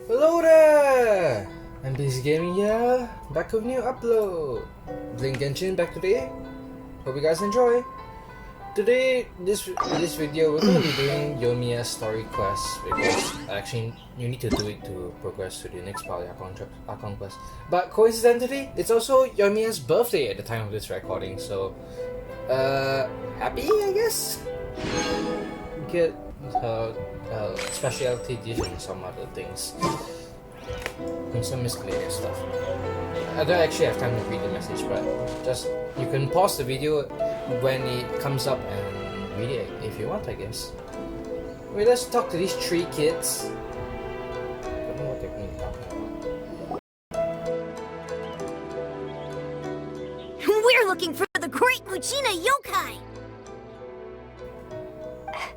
Hello there! I'm Busy Gaming here, back with a new upload. Playing Genshin back today. Hope you guys enjoy. Today, this video, we're going to be doing Yoimiya's story quest because actually you need to do it to progress to the next part of the Archon quest. But coincidentally, it's also Yoimiya's birthday at the time of this recording, so happy, I guess? Get her specialty dish and some other things. And some miscellaneous stuff. I don't actually have time to read the message, but just you can pause the video when it comes up and read it if you want, I guess. Wait, let's talk to these three kids. I don't know what they're going to talk about. We're looking for the Great Muchina Yokai!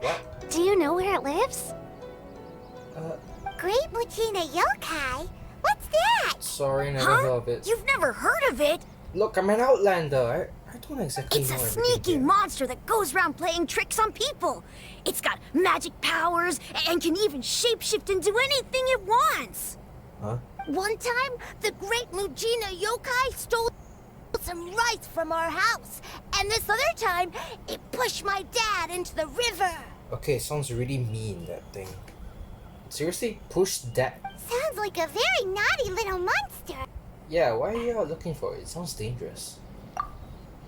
What? Do you know where it lives? Great Muchina Yokai? What's that? Sorry, never heard of it. You've never heard of it? Look, I'm an outlander. I don't exactly It's know a everything sneaky here. monster that goes around playing tricks on people. It's got magic powers and can even shapeshift into anything it wants. Huh? One time, the Great Muchina Yokai stole some rice from our house. And this other time, it pushed my dad into the river. Okay, sounds really mean, that thing. Seriously? Push that? Sounds like a very naughty little monster. Yeah, why are you out looking for it? It sounds dangerous.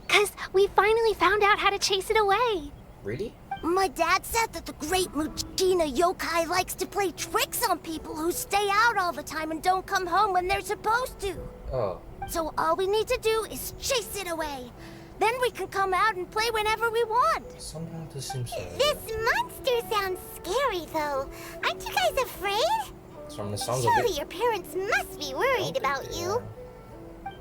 'Cause we finally found out how to chase it away. Really? My dad said that the Great Muchina Yokai likes to play tricks on people who stay out all the time and don't come home when they're supposed to. Oh. So all we need to do is chase it away. Then we can come out and play whenever we want. Somehow this seems This monster sounds scary, though. Aren't you guys afraid? from the sounds of Surely it. your parents must be worried about you.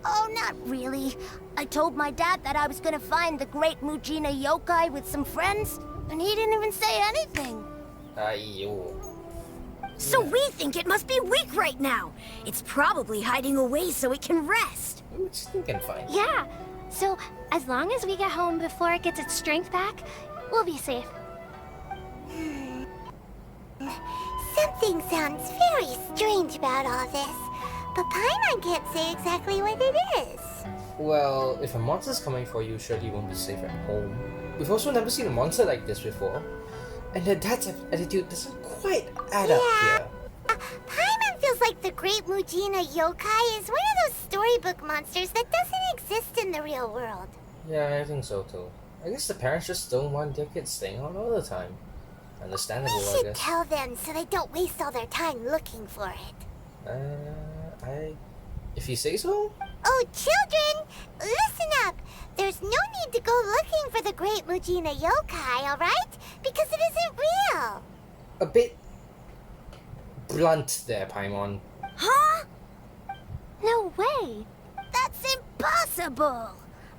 Oh, not really. I told my dad that I was gonna find the Great Muchina Yokai with some friends, and he didn't even say anything. Ayo. So we think it must be weak right now. It's probably hiding away so it can rest. It's thinking fine. Yeah, so as long as we get home before it gets its strength back, we'll be safe. Something sounds very strange about all this, but Paimon can't say exactly what it is. Well, if a monster's coming for you, surely you won't be safe at home. We've also never seen a monster like this before. And their dad's attitude doesn't quite add up here. Paimon feels like the Great Muchina Yokai is one of those storybook monsters that doesn't exist in the real world. Yeah, I think so too. I guess the parents just don't want their kids staying out all the time. Understandable, We I should guess. tell them so they don't waste all their time looking for it. If you say so? Oh, children, listen up. There's no need to go looking for the Great Muchina Yokai, alright? Because it isn't real. A bit blunt there, Paimon. Huh? No way. That's impossible.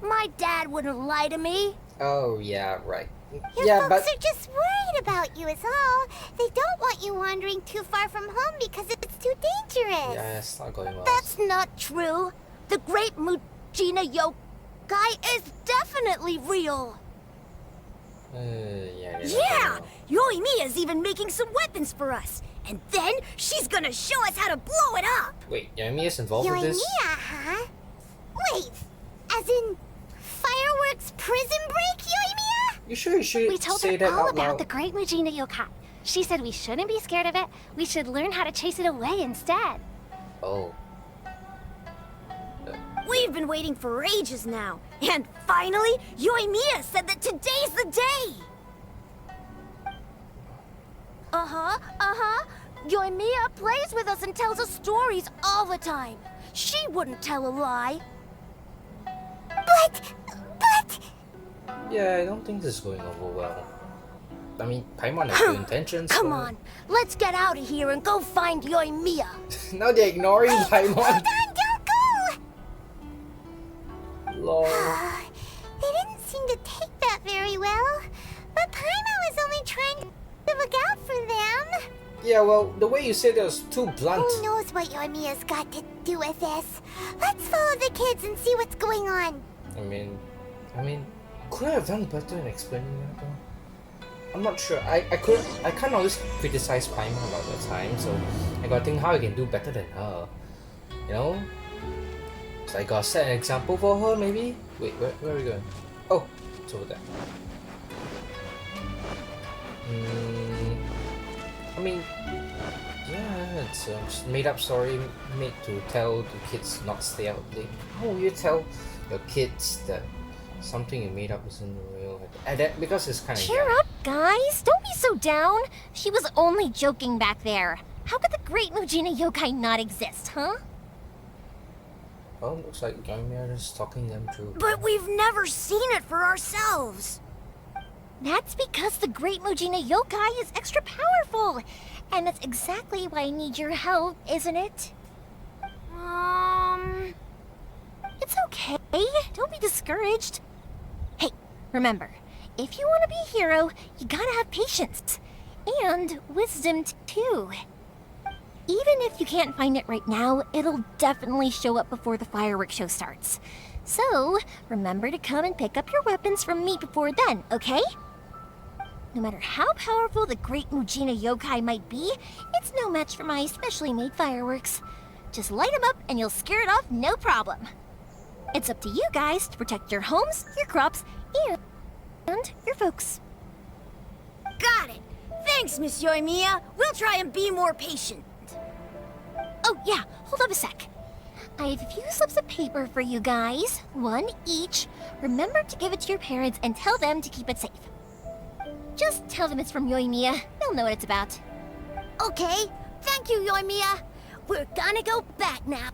My dad wouldn't lie to me. Oh, yeah, right. Your Yeah, folks but are just worried about you is all. They don't want you wandering too far from home because it's too dangerous. yeah, it's not going well. That's not true. The Great Muchina Yokai is definitely real. Yeah. Yeah, Yoimiya's even making some weapons for us. And then she's gonna show us how to blow it up. Wait, Yoimiya's involved with this? Yoimiya, huh? Wait, as in fireworks prison break, Yoimiya? You sure you should We told say her that all out about loud? the Great Muchina Yokai. She said we shouldn't be scared of it. We should learn how to chase it away instead. Oh. We've been waiting for ages now. And finally, Yoimiya said that today's the day. Yoimiya plays with us and tells us stories all the time. She wouldn't tell a lie. But... Yeah, I don't think this is going over well. I mean, Paimon has good intentions. Come but- on, let's get out of here and go find Yoimiya. Now they're ignoring Paimon. Hold on, don't go! Lol. They didn't seem to take that very well. But Paimon was only trying to look out for them. Yeah, well, the way you said it was too blunt. Who knows what Yoimiya's got to do with this? Let's follow the kids and see what's going on. I mean, could I have done better in explaining that though? I'm not sure. I can't always criticize Paimon all the time, so I gotta think how I can do better than her. You know? So I gotta set an example for her, maybe? Wait, where are we going? Oh, it's over there. I mean, yeah, it's a made up story made to tell the kids not stay out late. How will you tell your kids that something you made up isn't real? And that, because it's kind of Cheer up, guys. Don't be so down. She was only joking back there. How could the Great Mujina Yokai not exist, huh? Well, looks like yoimiya is talking them through. But we've never seen it for ourselves. That's because the Great Mujina Yokai is extra powerful. And that's exactly why I need your help, isn't it? It's okay. Don't be discouraged. Hey, remember, if you want to be a hero, you gotta have patience. And wisdom, too. Even if you can't find it right now, it'll definitely show up before the fireworks show starts. So, remember to come and pick up your weapons from me before then, okay? No matter how powerful the Great Mujina Yokai might be, it's no match for my specially made fireworks. Just light them up and you'll scare it off no problem. It's up to you guys to protect your homes, your crops, and your folks. Got it. Thanks, Miss Yoimiya. We'll try and be more patient. Oh yeah, hold up a sec. I have a few slips of paper for you guys, one each. Remember to give it to your parents and tell them to keep it safe. Just tell them it's from Yoimiya. They'll know what it's about. Okay. Thank you, Yoimiya. We're gonna go back now.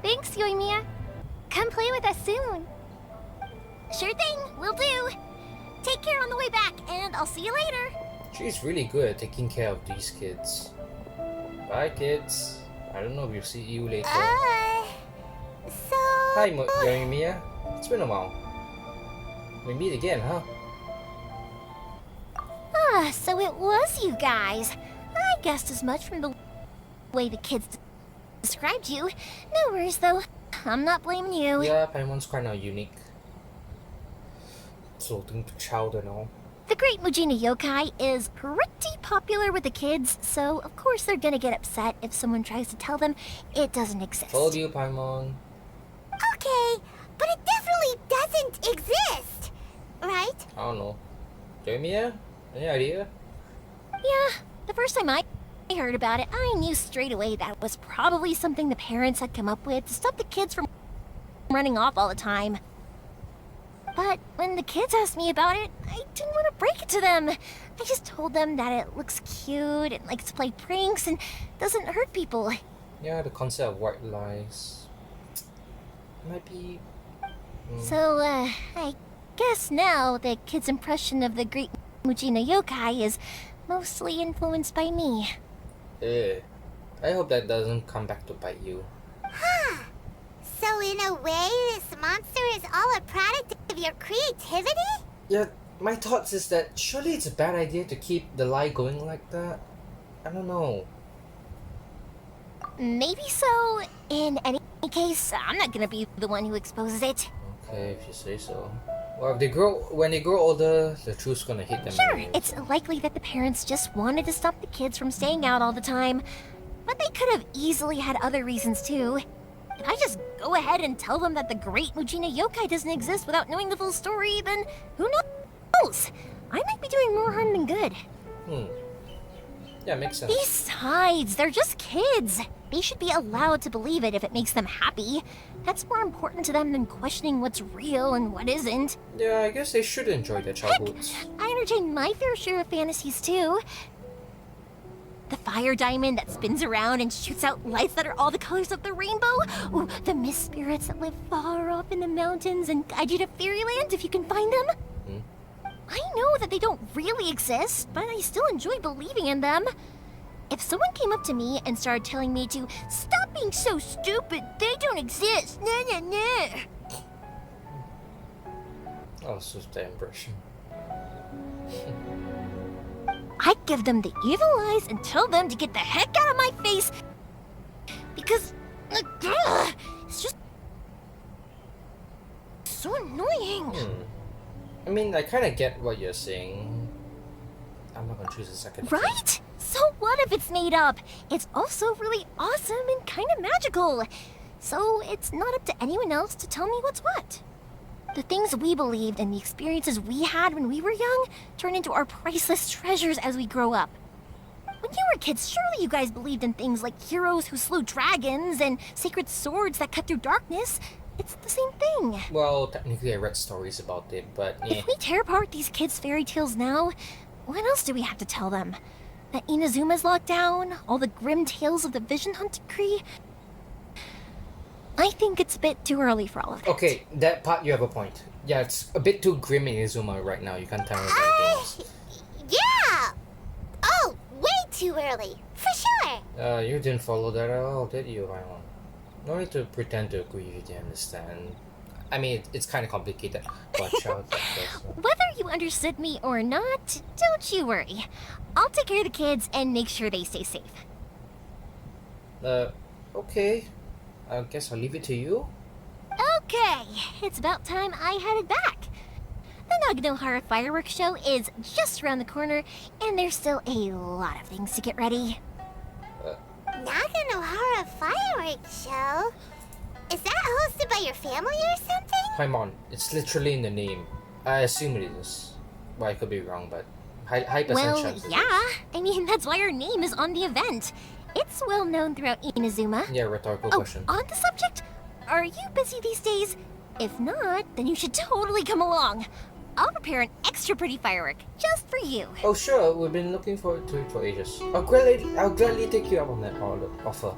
Thanks, Yoimiya. Come play with us soon. Sure thing, will do. Take care on the way back, and I'll see you later. She's really good at taking care of these kids. Bye, kids. I don't know if we'll see you later. So... Hi, yoimiya. It's been a while. We meet again, huh? So it was you guys. I guessed as much from the way the kids described you. No worries, though. I'm not blaming you. Yeah, Paimon's kind of unique. Floating to child and all. The Great Mujina Yokai is pretty popular with the kids, so of course they're gonna get upset if someone tries to tell them it doesn't exist. Told you, Paimon. Okay, but it definitely doesn't exist, right? I don't know. Yoimiya? Any idea? Yeah, the first time I heard about it, I knew straight away that was probably something the parents had come up with to stop the kids from running off all the time. But when the kids asked me about it, I didn't want to break it to them. I just told them that it looks cute and likes to play pranks and doesn't hurt people. Yeah, the concept of white lies might be... So, I guess now the kids' impression of the Great Mujina Yokai is mostly influenced by me. I hope that doesn't come back to bite you. So in a way, this monster is all a product of your creativity? Yeah, my thoughts is that surely it's a bad idea to keep the lie going like that. I don't know. Maybe so. In any case, I'm not gonna be the one who exposes it. Okay, if you say so. Well, when they grow older, the truth's gonna hit them. Sure, anyways. it's likely that the parents just wanted to stop the kids from staying out all the time. But they could have easily had other reasons too. If I just go ahead and tell them that the Great Mujina Yokai doesn't exist without knowing the full story, then who knows? I might be doing more harm than good. Yeah, makes sense. Besides, they're just kids. They should be allowed to believe it if it makes them happy. That's more important to them than questioning what's real and what isn't. Yeah, I guess they should enjoy their childhoods. I entertain my fair share of fantasies too. The fire diamond that spins around and shoots out lights that are all the colors of the rainbow. Ooh, the mist spirits that live far off in the mountains and guide you to fairyland if you can find them. I know that they don't really exist, but I still enjoy believing in them. If someone came up to me and started telling me to stop being so stupid, they don't exist. Nah, nah, nah. Oh, it's just the impression. I'd give them the evil eyes and tell them to get the heck out of my face because it's just so annoying. I mean, I kind of get what you're saying. I'm not gonna choose a second. Right? So what if it's made up? It's also really awesome and kind of magical. So it's not up to anyone else to tell me what's what. The things we believed and the experiences we had when we were young turn into our priceless treasures as we grow up. When you were kids, surely you guys believed in things like heroes who slew dragons and sacred swords that cut through darkness. It's the same thing. Well, technically I read stories about it, but yeah. If we tear apart these kids' fairy tales now, what else do we have to tell them? That Inazuma's locked down? All the grim tales of the Vision Hunt Decree? I think it's a bit too early for all of that. Okay, that part you have a point. Yeah, it's a bit too grim in Izuma right now. You can't tell me anything else. Yeah! Oh, way too early. For sure. You didn't follow that at all, did you, Ryan? No need to pretend to agree with you, understand. I mean, it's kind of complicated. Watch out. Whether you understood me or not, don't you worry. I'll take care of the kids and make sure they stay safe. Okay. I guess I'll leave it to you. Okay, it's about time I headed back. The Naganohara fireworks show is just around the corner, and there's still a lot of things to get ready. Naganohara fireworks show? Is that hosted by your family or something? Paimon, it's literally in the name. I assume it is. Well, I could be wrong, but high percent Well, chance it yeah. is. I mean, that's why our name is on the event. It's well known throughout Inazuma. Yeah, rhetorical Oh, question. on the subject, are you busy these days? If not, then you should totally come along. I'll prepare an extra pretty firework just for you. Oh sure, we've been looking forward to it for ages. I'll gladly take you up on that offer.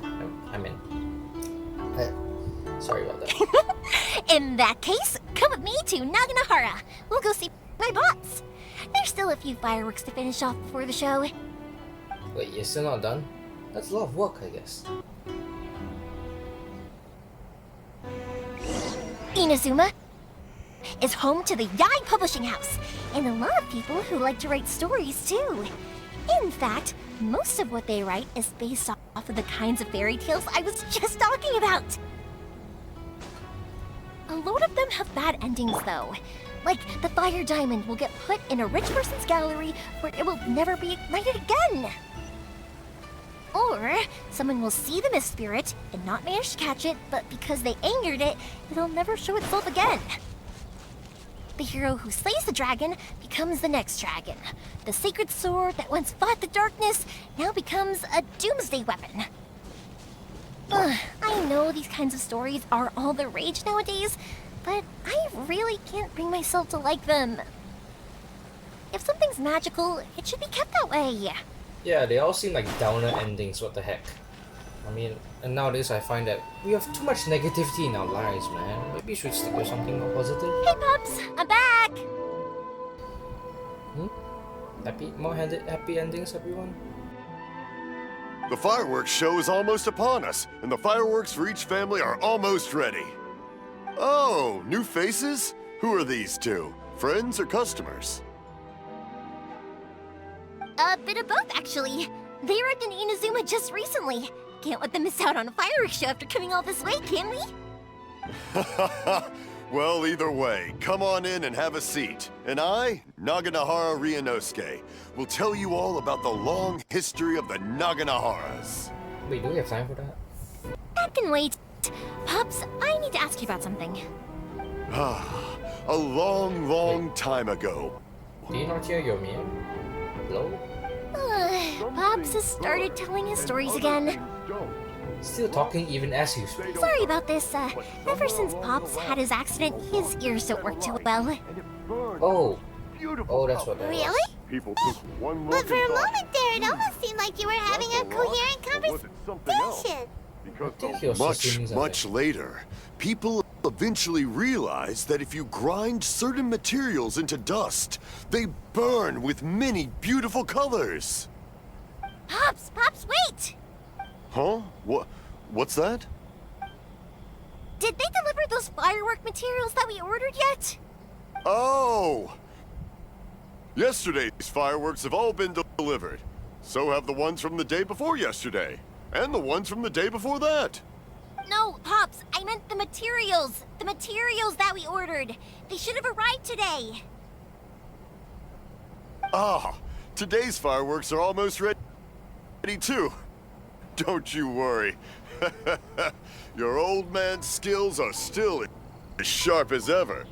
Sorry about that. In that case, come with me to Naganohara. We'll go see my bots. There's still a few fireworks to finish off before the show. Wait, you're still not done? That's a lot of work, I guess. Inazuma is home to the Yai Publishing House, and a lot of people who like to write stories too. In fact, most of what they write is based off of the kinds of fairy tales I was just talking about. A load of them have bad endings though. Like the fire diamond will get put in a rich person's gallery where it will never be ignited again. Or someone will see the mist spirit and not manage to catch it, but because they angered it, it'll never show itself again. The hero who slays the dragon becomes the next dragon. The sacred sword that once fought the darkness now becomes a doomsday weapon. I know these kinds of stories are all the rage nowadays, but I really can't bring myself to like them. If something's magical, it should be kept that way. Yeah, they all seem like downer endings, what the heck. I mean, and nowadays I find that we have too much negativity in our lives, man. Maybe we should stick with something more positive. Hey pups, I'm back! Happy endings, everyone? The fireworks show is almost upon us, and the fireworks for each family are almost ready. Oh, new faces? Who are these two? Friends or customers? A bit of both, actually. They arrived in Inazuma just recently. Can't let them miss out on a fireworks show after coming all this way, can we? Well, either way, come on in and have a seat. And I, Naganohara Ryunosuke, will tell you all about the long history of the Naganoharas. Wait, do we have time for that? That can wait. Pups, I need to ask you about something. A long, long time ago. Do you not hear yoimiya? Hello? Pops has started telling his stories again. Still talking even as you speak. Sorry about this. Ever since Pops had his accident, his ears don't work too well. Oh. Oh, that's what that was. Really? People took one But for a moment there, it almost seemed like you were having a coherent conversation. I think he was just doing something. Much later, people eventually realized that if you grind certain materials into dust, they burn with many beautiful colors. Pops, wait! Huh? What's that? Did they deliver those firework materials that we ordered yet? Oh! Yesterday's fireworks have all been delivered. So have the ones from the day before yesterday. And the ones from the day before that. No, Pops, I meant the materials. The materials that we ordered. They should have arrived today. Ah, today's fireworks are almost ready. ready too. Don't you worry. Your old man's skills are still as sharp as ever.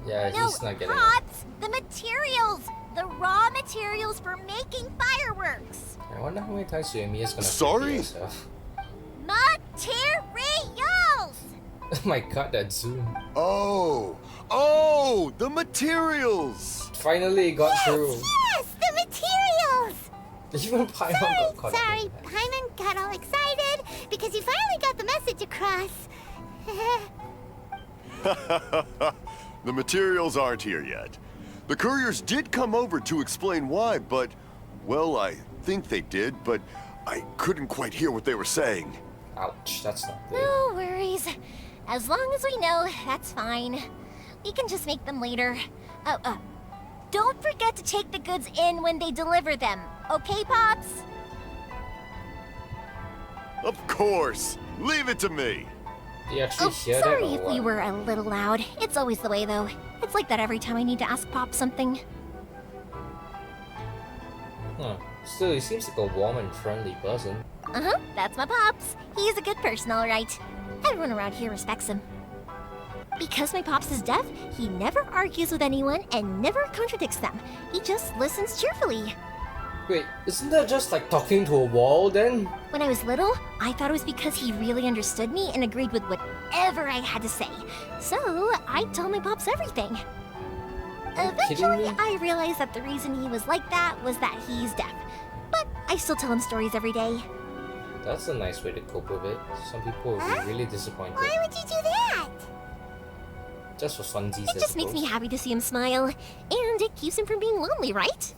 Yeah, No, he's not getting it. Pops! The materials! The raw materials for making fireworks! I wonder how many times Yoimiya's gonna Sorry? repeat herself. Materials! Oh my god, that zoom. Oh, the materials. Finally got through. Yes, the materials! Even Paimon got caught up Sorry, in that. Paimon got all excited because he finally got the message across. The materials aren't here yet. The couriers did come over to explain why, but, well, I think they did, but I couldn't quite hear what they were saying. Ouch, that's not good. No worries. As long as we know, that's fine. We can just make them later. Don't forget to take the goods in when they deliver them. Okay, Pops? Of course. Leave it to me. Do you actually Oh, hear that sorry or if we what? were a little loud. It's always the way, though. It's like that every time I need to ask Pop something. Huh. Still, he seems like a warm and friendly person. Uh-huh, that's my Pops. He's a good person, all right. Everyone around here respects him. Because my Pops is deaf, he never argues with anyone and never contradicts them. He just listens cheerfully. Wait, isn't that just like talking to a wall then? When I was little, I thought it was because he really understood me and agreed with whatever I had to say. So, I'd tell my Pops everything. Are you kidding Eventually, me? I realized that the reason he was like that was that he's deaf. But I still tell him stories every day. That's a nice way to cope with it. Some people will be really disappointed. Why would you do that? Just for funsies, It just makes me happy to see him smile, and it keeps him from being lonely, right?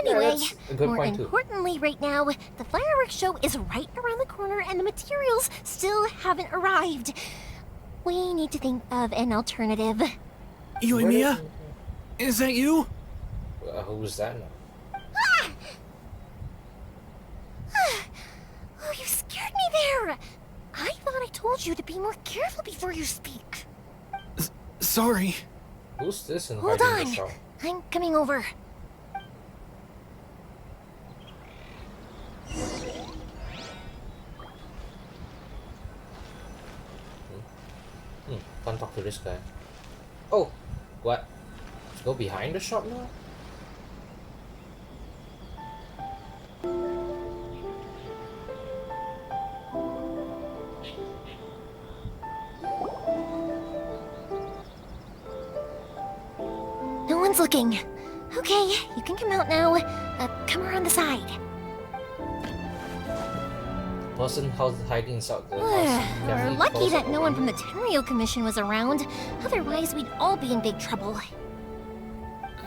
Anyway, that's a good more point too. importantly right now, the fireworks show is right around the corner and the materials still haven't arrived. We need to think of an alternative. Yoimiya? Is that you? Who's that now? Oh, you scared me there! I thought I told you to be more careful before you speak. Sorry. Who's this in Hold hiding in on, the shop? I'm coming over. Can't talk to this guy. Oh, what? Let's go behind the shop now? No one's looking. Okay, you can come out now. Come around the side. Person hiding inside the We're house. Carefully lucky close that the no door. one from the Tenryo Commission was around. Otherwise, we'd all be in big trouble.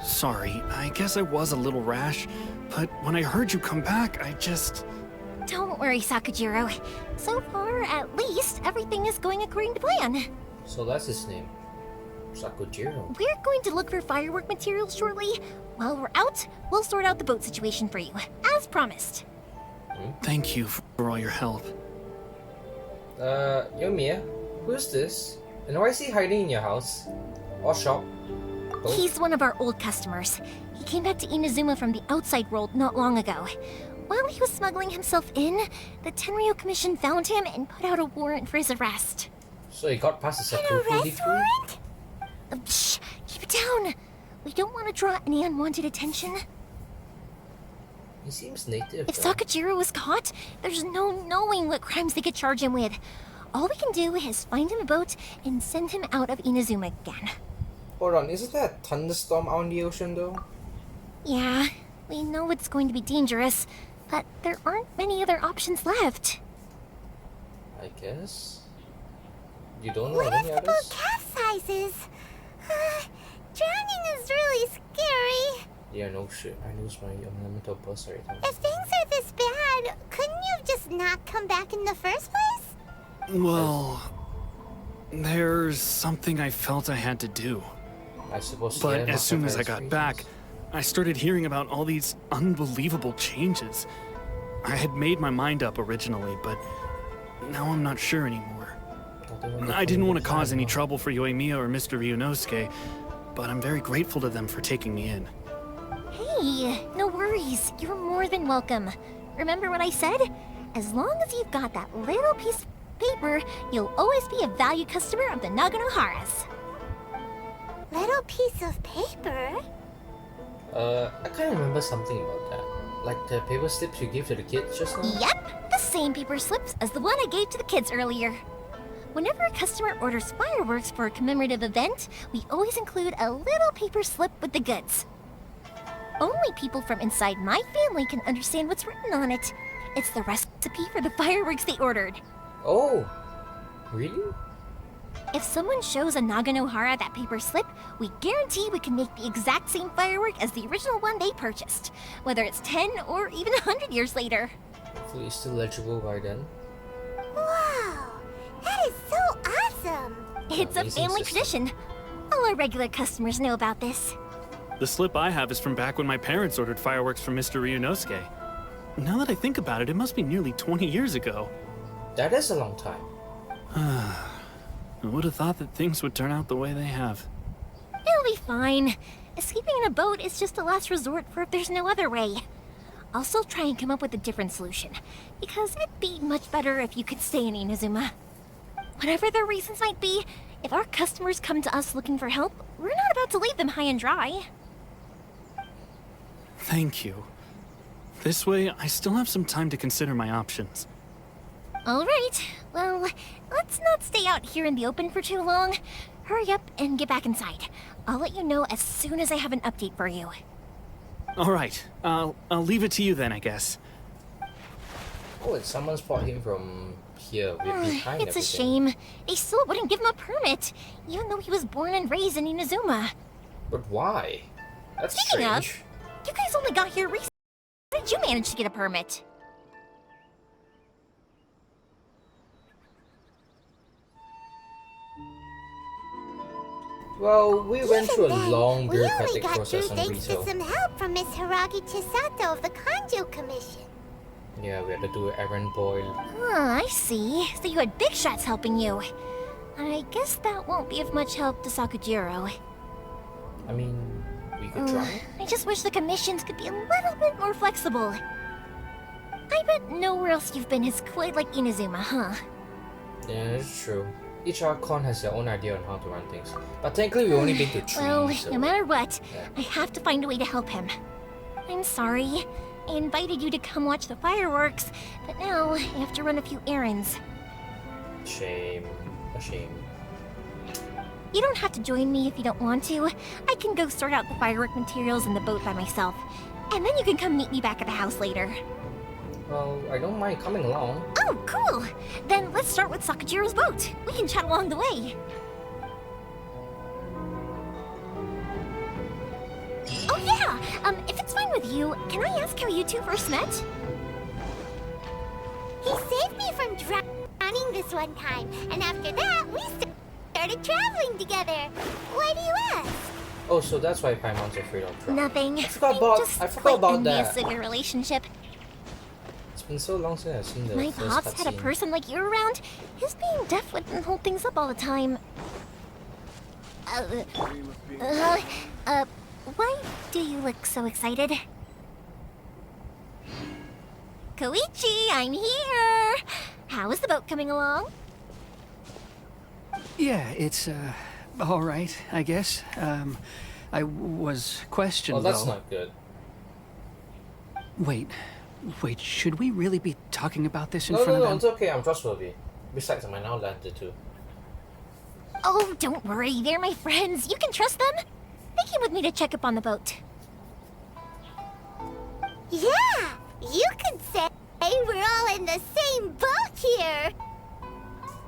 Sorry, I guess I was a little rash, but when I heard you come back, I just... Don't worry, Sakujiro. So far, at least, everything is going according to plan. So that's his name. Sakujiro. We're going to look for firework materials shortly. While we're out, we'll sort out the boat situation for you, as promised. Thank you for all your help. Yoimiya, who's this? And why is he hiding in your house? Or shop? Both? He's one of our old customers. He came back to Inazuma from the outside world not long ago. While he was smuggling himself in, the Tenryo Commission found him and put out a warrant for his arrest. So he got past the An security arrest decree? warrant? Shh! Keep it down! We don't want to draw any unwanted attention. He seems native. If though. Sakujiro was caught, there's no knowing what crimes they could charge him with. All we can do is find him a boat and send him out of Inazuma again. Hold on, isn't that a thunderstorm out in the ocean though? Yeah, we know it's going to be dangerous, but there aren't many other options left. I guess. You don't know What if any the boat others? capsizes? Drowning is really scary. Yeah, no shit. I lose my elemental bus every time. If things are this bad, couldn't you just not come back in the first place? Well, there's something I felt I had to do. I suppose. But yeah, as soon as I not got reasons. back, I started hearing about all these unbelievable changes. I had made my mind up originally, but now I'm not sure anymore. I didn't want to cause any trouble for Yoimiya or Mr. Ryunosuke, but I'm very grateful to them for taking me in. Hey, no worries. You're more than welcome. remember what I said? As long as you've got that little piece of paper, you'll always be a valued customer of the Naganoharas. Little piece of paper? I kind of remember something about that. Like the paper slips you give to the kids just now? Yep, the same paper slips as the one I gave to the kids earlier. Whenever a customer orders fireworks for a commemorative event, we always include a little paper slip with the goods. Only people from inside my family can understand what's written on it. It's the recipe for the fireworks they ordered. Oh, really? If someone shows a Naganohara that paper slip, we guarantee we can make the exact same firework as the original one they purchased, whether it's 10 or even 100 years later. Hopefully it's still legible by then. Wow, that is so awesome! It's a Amazing family system. tradition. All our regular customers know about this. The slip I have is from back when my parents ordered fireworks from Mr. Ryunosuke. Now that I think about it, it must be nearly 20 years ago. That is a long time. I would have thought that things would turn out the way they have. It'll be fine. Escaping in a boat is just a last resort for if there's no other way. I'll still try and come up with a different solution, because it'd be much better if you could stay in Inazuma. Whatever their reasons might be, if our customers come to us looking for help, we're not about to leave them high and dry. Thank you. This way, I still have some time to consider my options. All right, well, let's not stay out here in the open for too long. Hurry up and get back inside. I'll let you know as soon as I have an update for you. All right, I'll leave it to you then, I guess. Oh, and someone spotted him from here with behind It's a everything. shame. They still wouldn't give him a permit, even though he was born and raised in Inazuma. But why? That's Speaking of, strange. you guys only got here recently. How did you manage to get a permit? Well, we went through a Even then, long we only bureaucratic got through process on thanks to retail. some help from Miss Hiragi Chisato of the Kanjo Commission. Yeah, we had to do errand boy. Oh, I see. So you had big shots helping you. I guess that won't be of much help to Sakujiro. I mean, we could try. I just wish the commissions could be a little bit more flexible. I bet nowhere else you've been is quite like Inazuma, huh? Yeah, it's true. Each Archon has their own idea on how to run things. But technically, we've only been to 3, Well, so... no matter what, Yeah. I have to find a way to help him. I'm sorry. I invited you to come watch the fireworks, but now I have to run a few errands. Shame. A shame. You don't have to join me if you don't want to. I can go sort out the firework materials in the boat by myself. And then you can come meet me back at the house later. Well, I don't mind coming along. Oh, cool! Then let's start with Sakujiro's boat. We can chat along the way. Oh yeah! If it's fine with you, can I ask how you two first met? He saved me from drowning this one time, and after that, we started traveling together. Why do you ask? Oh, so that's why Paimon's afraid of drop. Nothing. I forgot I'm about- just I forgot quite about envious that. of your relationship. It's been so long since I've seen the My first pops had a cutscene. person like you around. His being deaf wouldn't hold things up all the time. Why do you look so excited? Koichi, I'm here! How is the boat coming along? Yeah, it's, all right, I guess. I was questioned, Well, that's though. not good. Wait, should we really be talking about this in No, front no, of it's them? okay. I'm trustworthy. Besides, I'm an Outlander too. Oh, don't worry, they're my friends. You can trust them. They came with me to check up on the boat. Yeah, you could say we're all in the same boat here.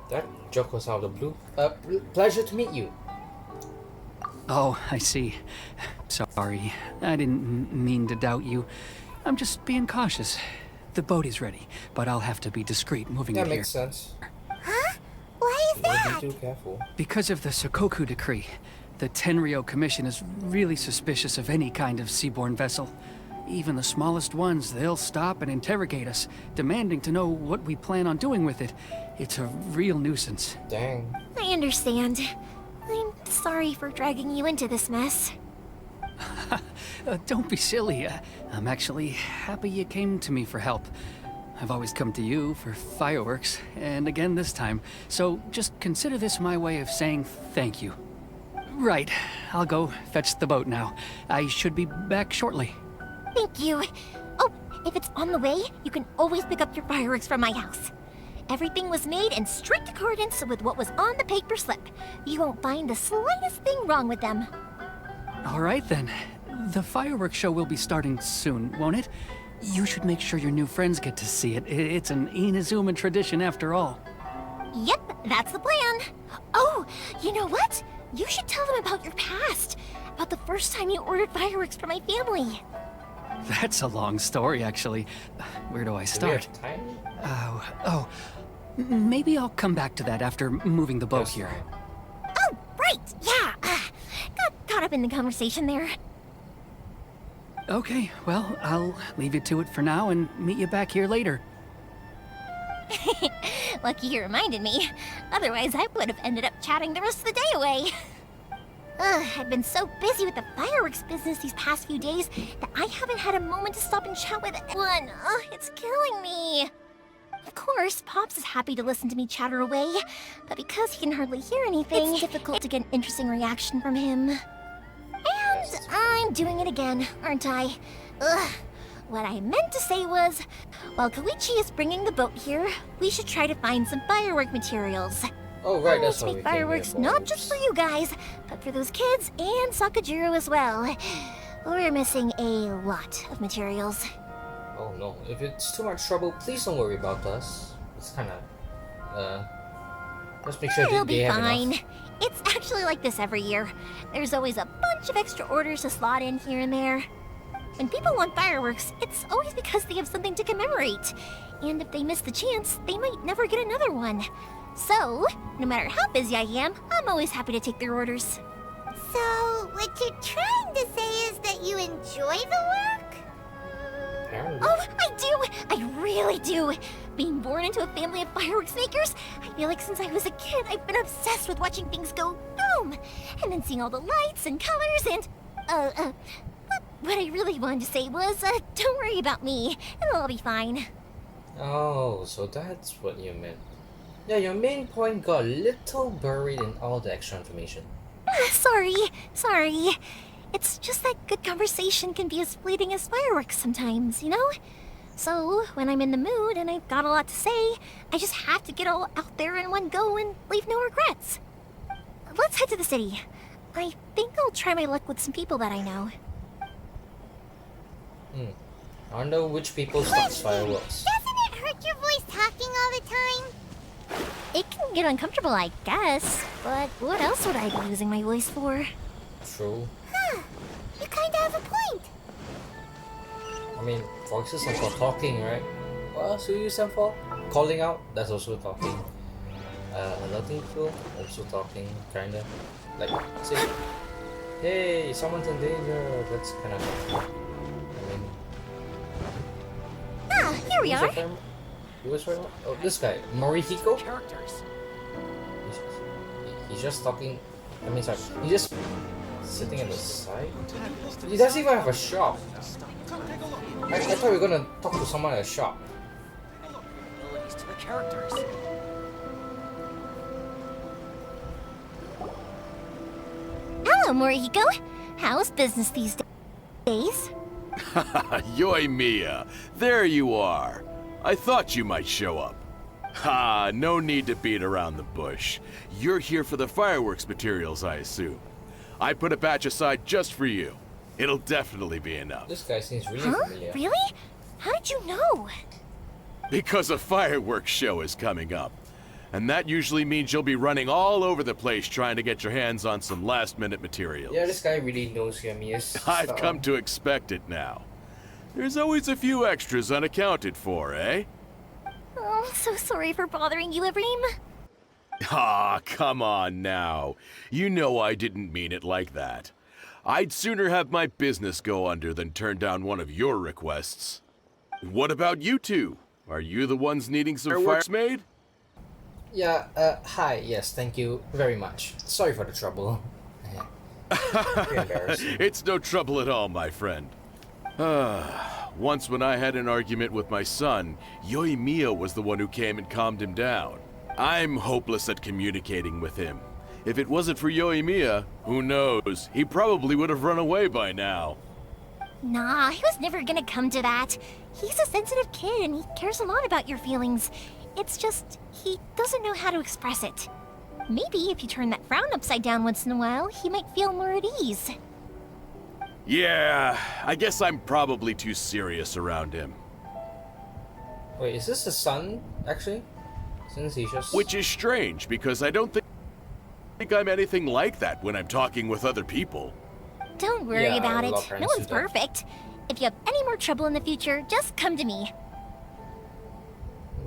That joke was out of the blue. Pleasure to meet you. Oh, I see. Sorry, I didn't mean to doubt you. I'm just being cautious. The boat is ready, but I'll have to be discreet moving That it here. makes sense. Huh? Why is We'll that? be too careful. Because of the Sokoku decree, the Tenryo Commission is really suspicious of any kind of seaborne vessel. Even the smallest ones, they'll stop and interrogate us, demanding to know what we plan on doing with it. It's a real nuisance. Dang. I understand. I'm sorry for dragging you into this mess. Don't be silly. I'm actually happy you came to me for help. I've always come to you for fireworks, and again this time. So just consider this my way of saying thank you. Right, I'll go fetch the boat now. I should be back shortly. Thank you. Oh, if it's on the way, you can always pick up your fireworks from my house. Everything was made in strict accordance with what was on the paper slip. You won't find the slightest thing wrong with them. All right then. The fireworks show will be starting soon, won't it? You should make sure your new friends get to see it. It's an Inazuma tradition after all. Yep, that's the plan. Oh, you know what? You should tell them about your past. About the first time you ordered fireworks for my family. That's a long story, actually. Where do I Do we start? have time? Maybe I'll come back to that after moving the boat Yes. here. Oh, right, yeah. Got caught up in the conversation there. Okay, well, I'll leave you to it for now and meet you back here later. Lucky you reminded me. Otherwise, I would have ended up chatting the rest of the day away. I've been so busy with the fireworks business these past few days that I haven't had a moment to stop and chat with anyone. It's killing me. Of course, Pops is happy to listen to me chatter away, but because he can hardly hear anything, it's difficult to get an interesting reaction from him. And I'm doing it again, aren't I? What I meant to say was, while Koichi is bringing the boat here, we should try to find some firework materials. Oh, right, I need that's to what make we came here fireworks for. not just for you guys, but for those kids and Sakajiro as well. We're missing a lot of materials. Oh no, if it's too much trouble, please don't worry about us. It's kinda, just make sure It'll they be have fine. enough. It's actually like this every year. There's always a bunch of extra orders to slot in here and there. When people want fireworks, it's always because they have something to commemorate. And if they miss the chance, they might never get another one. So, no matter how busy I am, I'm always happy to take their orders. So, what you're trying to say is that you enjoy the work? Apparently. Oh, I do! I really do! Being born into a family of fireworks makers, I feel like since I was a kid, I've been obsessed with watching things go boom! And then seeing all the lights and colors and, what I really wanted to say was, don't worry about me. It'll all be fine. Oh, so that's what you meant. Yeah, your main point got a little buried in all the extra information. Sorry. It's just that good conversation can be as fleeting as fireworks sometimes, you know? So, when I'm in the mood and I've got a lot to say, I just have to get all out there in one go and leave no regrets. Let's head to the city. I think I'll try my luck with some people that I know. I wonder which people starts fireworks. Doesn't it hurt your voice talking all the time? It can get uncomfortable, I guess, but what else would I be using my voice for? True. You kinda have a point. I mean, voices are for talking, right? What else do you use them for? Calling out? That's also talking. Alerting people? Also talking, kinda. Like, say, hey, someone's in danger. That's kinda. I mean, Here we who's are. your friend? Who was right? Oh, this guy, Morihiko. Characters. He's just talking. I mean, sorry. He's just sitting at the side. He doesn't even have a shop. I thought we were gonna talk to someone at a shop. To the characters. Hello, Morihiko. How's business these days? Yoimiya, there you are. I thought you might show up. Ha, no need to beat around the bush. You're here for the fireworks materials, I assume. I put a batch aside just for you. It'll definitely be enough. This guy seems really Huh? familiar. Really? How did you know? Because a fireworks show is coming up. And that usually means you'll be running all over the place trying to get your hands on some last-minute materials. Yeah, this guy really knows Yoimiya's I've style. come to expect it now. There's always a few extras unaccounted for, eh? Oh, I'm so sorry for bothering you, Evreem. Ah, come on now. You know I didn't mean it like that. I'd sooner have my business go under than turn down one of your requests. What about you two? Are you the ones needing some fireworks made? Yeah, hi, yes, thank you very much. Sorry for the trouble. Pretty embarrassing. It's no trouble at all, my friend. Once when I had an argument with my son, Yoimiya was the one who came and calmed him down. I'm hopeless at communicating with him. If it wasn't for Yoimiya, who knows, he probably would have run away by now. Nah, he was never gonna come to that. He's a sensitive kid and he cares a lot about your feelings. It's just, he doesn't know how to express it. Maybe if you turn that frown upside down once in a while, he might feel more at ease. Yeah, I guess I'm probably too serious around him. Wait, is this his son, actually? Since he's just... Which is strange, because I don't think I'm anything like that when I'm talking with other people. Don't worry Yeah, about a it. lot of parents No do one's that. perfect. If you have any more trouble in the future, just come to me.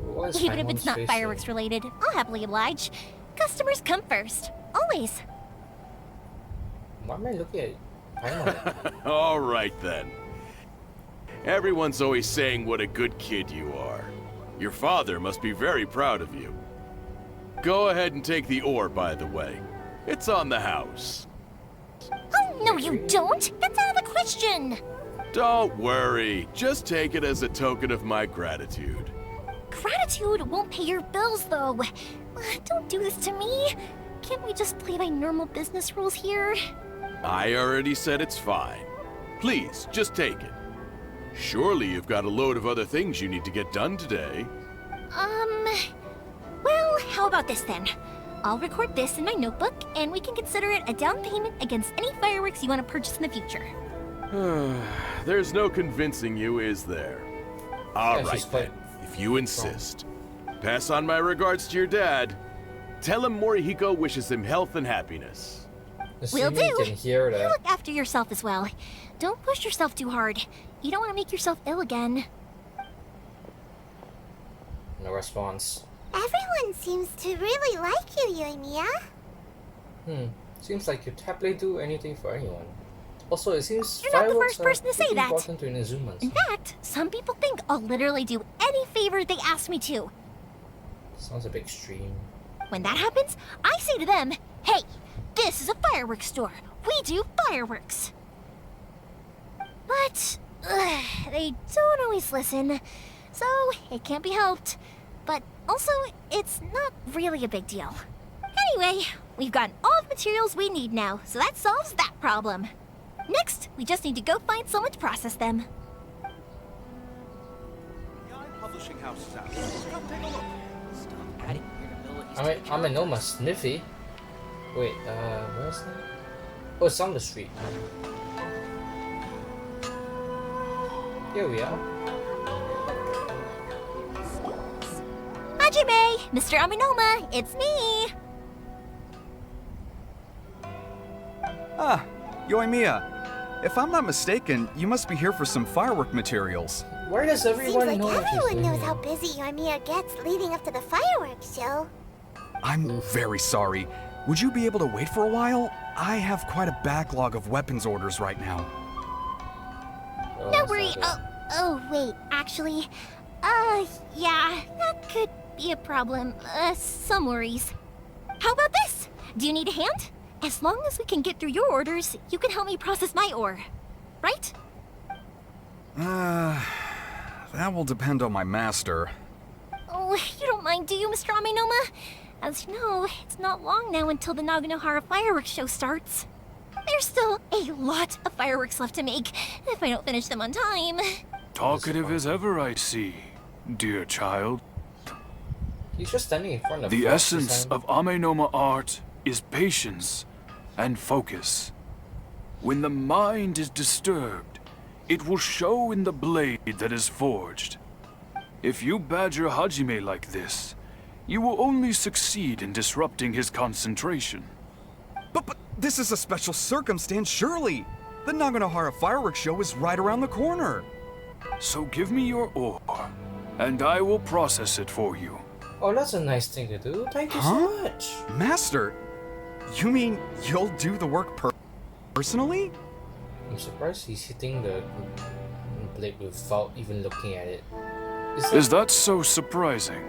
What is Even if Paimon's it's not face fireworks saying? related, I'll happily oblige. Customers come first. Always. Why am I looking at Paimon? All right then. Everyone's always saying what a good kid you are. Your father must be very proud of you. Go ahead and take the ore, by the way. It's on the house. Oh, no you don't! That's out of the question! Don't worry. Just take it as a token of my gratitude. Gratitude won't pay your bills, though. Don't do this to me. Can't we just play by normal business rules here? I already said it's fine. Please, just take it. Surely you've got a load of other things you need to get done today. Well, how about this then? I'll record this in my notebook, and we can consider it a down payment against any fireworks you want to purchase in the future. There's no convincing you, is there? All Yeah, right she's quite then, if you insist. Pass on my regards to your dad. Tell him Morihiko wishes him health and happiness. Will Assuming do. you can hear You that. look after yourself as well. Don't push yourself too hard. You don't want to make yourself ill again. No response. Everyone seems to really like you, Yoimiya. Seems like you'd happily do anything for anyone. Also, it seems You're not the fireworks first person are to say pretty that. important to Inazumans. In fact, some people think I'll literally do any favor they ask me to. Sounds a bit extreme. When that happens, I say to them, hey, this is a fireworks store. We do fireworks. But they don't always listen, so it can't be helped. But also, it's not really a big deal. Anyway, we've got all the materials we need now, so that solves that problem. Next, we just need to go find someone to process them. Publishing house is out. Come take a look. Stop adding your abilities. I'm a Noma Sniffy. Wait, where's that? Oh, it's on the street. Here we are. Hajime, Mr. Aminoma, it's me. Ah, Yoimiya. If I'm not mistaken, you must be here for some firework materials. Why does Seems everyone like know what she's everyone knows doing? how busy Yoimiya gets leading up to the fireworks show. I'm very sorry. Would you be able to wait for a while? I have quite a backlog of weapons orders right now. Oh, No that's worry. not good. Oh, wait, actually, yeah, that could be a problem. Some worries. How about this? Do you need a hand? As long as we can get through your orders, you can help me process my ore. Right? That will depend on my master. Oh, you don't mind, do you, Mr. Aminoma? As you know, it's not long now until the Naganohara fireworks show starts. There's still a lot of fireworks left to make, if I don't finish them on time. Talkative as ever, I see, dear child. He's just standing in front of The Fox essence this time. of Amenoma art is patience and focus. When the mind is disturbed, it will show in the blade that is forged. If you badger Hajime like this, you will only succeed in disrupting his concentration. But this is a special circumstance, surely. The Naganohara fireworks show is right around the corner. So give me your ore, and I will process it for you. Oh, that's a nice thing to do. Thank you so much. Master, you mean you'll do the work personally? I'm surprised he's hitting the blade without even looking at it. Is that so surprising?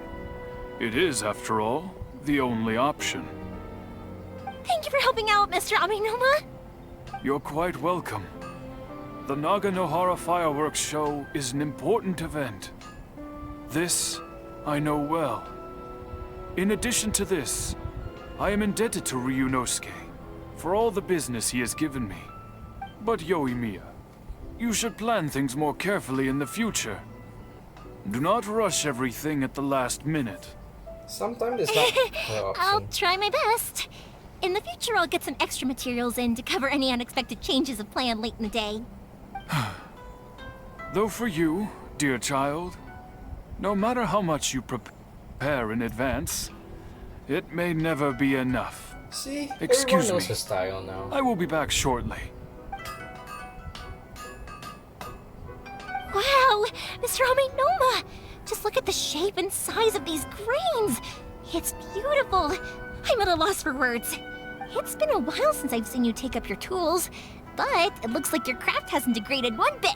It is, after all, the only option. Thank you for helping out, Mr. Aminoma. You're quite welcome. The Naganohara Fireworks Show is an important event. This, I know well. In addition to this, I am indebted to Ryunosuke for all the business he has given me. But Yoimiya, you should plan things more carefully in the future. Do not rush everything at the last minute. Sometimes it's not her option. I'll try my best. In the future, I'll get some extra materials in to cover any unexpected changes of plan late in the day. Though for you, dear child, no matter how much you prepare in advance, it may never be enough. See, Excuse everyone knows me. her style now. I will be back shortly. Wow, Mr. Amenoma! Just look at the shape and size of these grains! It's beautiful! I'm at a loss for words. It's been a while since I've seen you take up your tools, but it looks like your craft hasn't degraded one bit.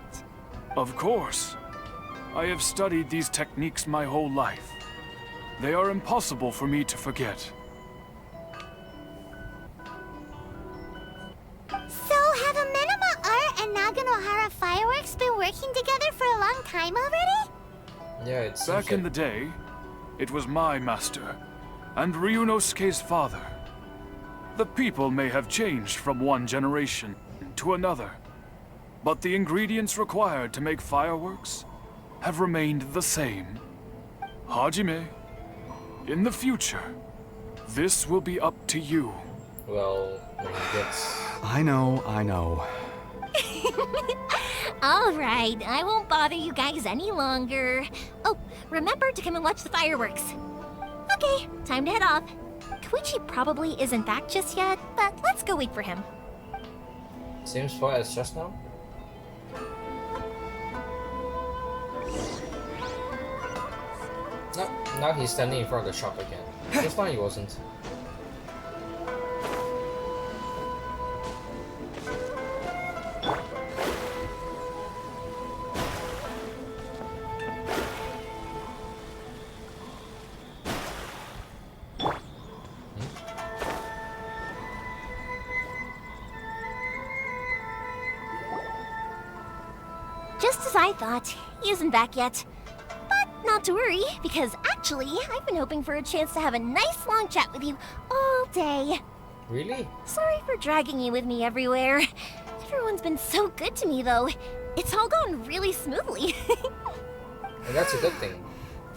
Of course. I have studied these techniques my whole life. They are impossible for me to forget. So, have Amenoma Art and Naganohara Fireworks been working together for a long time already? Yeah, it's Back in the day, it was my master, and Ryunosuke's father. The people may have changed from one generation to another, but the ingredients required to make fireworks have remained the same. Hajime, in the future, this will be up to you. Well, when he gets... I know. All right, I won't bother you guys any longer. Oh, remember to come and watch the fireworks. Okay, time to head off. Koichi probably isn't back just yet, but let's go wait for him. Same spot as just now? No, now he's standing in front of the shop again. This one he wasn't. Just as I thought, he isn't back yet. But not to worry, because actually, I've been hoping for a chance to have a nice long chat with you all day. Really? Sorry for dragging you with me everywhere. Everyone's been so good to me, though. It's all gone really smoothly. And that's a good thing.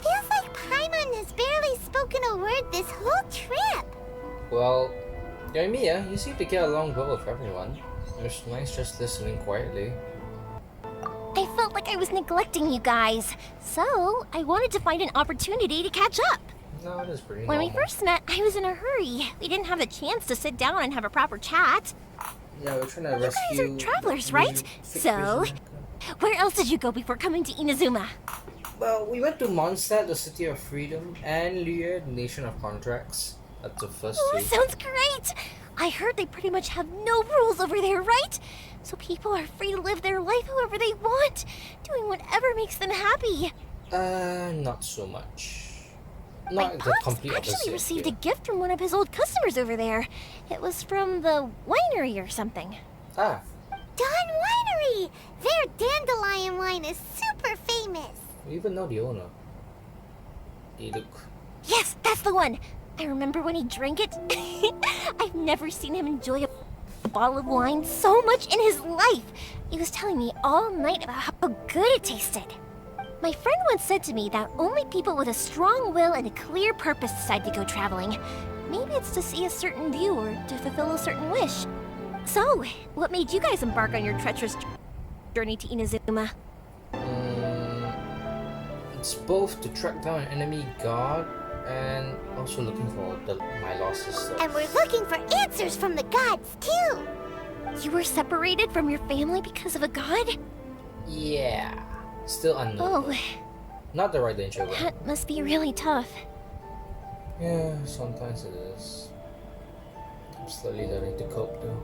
Feels like Paimon has barely spoken a word this whole trip. Well, Yoimiya, you seem to get along well with everyone. It was nice just listening quietly. I felt like I was neglecting you guys, so I wanted to find an opportunity to catch up. No, it is pretty When we normal. first met, I was in a hurry. We didn't have the chance to sit down and have a proper chat. Yeah, we're trying to You guys are travelers, right? So, where else did you go before coming to Inazuma? Well, we went to Mondstadt, the City of Freedom, and Lier, the Nation of Contracts. That's the first Oh, two. sounds great! I heard they pretty much have no rules over there, right? So people are free to live their life however they want, doing whatever makes them happy. Not so much. My Not the pops complete actually opposite. received a yeah. gift from one of his old customers over there. It was from the winery or something. Ah, Dawn Winery! Their dandelion wine is super famous. we even know the owner. Hey, look. Yes, that's the one! I remember when he drank it. I've never seen him enjoy a bottle of wine so much in his life. He was telling me all night about how good it tasted. My friend once said to me that only people with a strong will and a clear purpose decide to go traveling. Maybe it's to see a certain view or to fulfill a certain wish. So, what made you guys embark on your treacherous journey to Inazuma? It's both to track down an enemy god and also looking for my lost sister. And we're looking for answers from the gods, too. You were separated from your family because of a god? Yeah, still unknown. Oh, Not the right danger, but that must be really tough. yeah, sometimes it is. I'm slowly learning to cope though.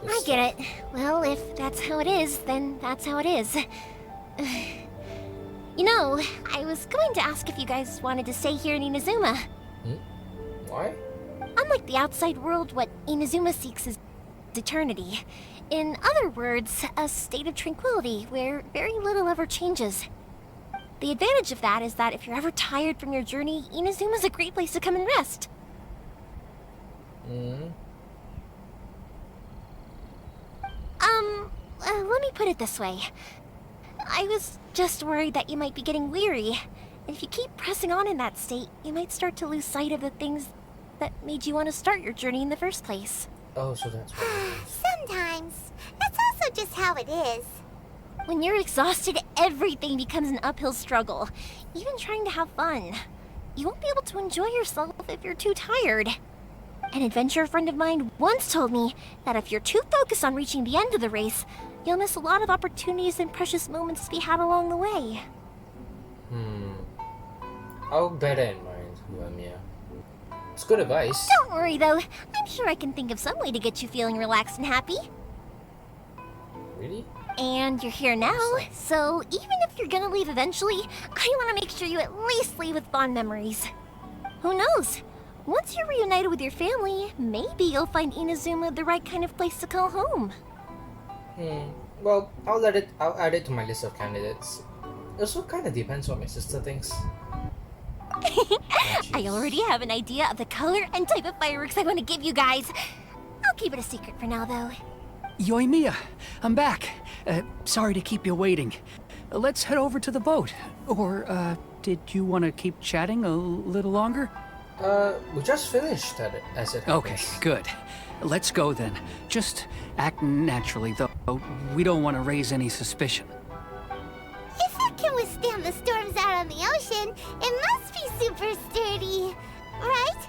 I get it. Well, if that's how it is, then that's how it is. You know, I was going to ask if you guys wanted to stay here in Inazuma. Why? Unlike the outside world, what Inazuma seeks is eternity. In other words, a state of tranquility where very little ever changes. The advantage of that is that if you're ever tired from your journey, Inazuma's a great place to come and rest. Let me put it this way. I was just worried that you might be getting weary. And if you keep pressing on in that state, you might start to lose sight of the things that made you want to start your journey in the first place. Oh, so that's what it is. Sometimes. That's also just how it is. When you're exhausted, everything becomes an uphill struggle. Even trying to have fun. You won't be able to enjoy yourself if you're too tired. An adventurer friend of mine once told me that if you're too focused on reaching the end of the race, you'll miss a lot of opportunities and precious moments to be had along the way. I'll bear that in mind, yoimiya. It's good advice. Don't worry though, I'm sure I can think of some way to get you feeling relaxed and happy. Really? And you're here now, so even if you're gonna leave eventually, I want to make sure you at least leave with fond memories. Who knows? Once you're reunited with your family, maybe you'll find Inazuma the right kind of place to call home. Well, I'll add it to my list of candidates. It also kind of depends what my sister thinks. I already have an idea of the color and type of fireworks I want to give you guys. I'll keep it a secret for now, though. Yoimiya, I'm back. Sorry to keep you waiting. Let's head over to the boat. Or, did you want to keep chatting a little longer? We just finished as it happens. Okay, good. Let's go then. Just act naturally, though. We don't want to raise any suspicion. If it can withstand the storms out on the ocean, it must be super sturdy, right?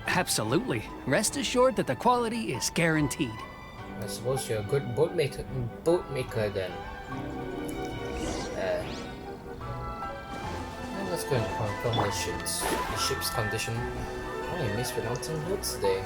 Absolutely. Rest assured that the quality is guaranteed. I suppose you're a good boat maker then. Let's go and confirm the ship's condition. I mispronouncing words today.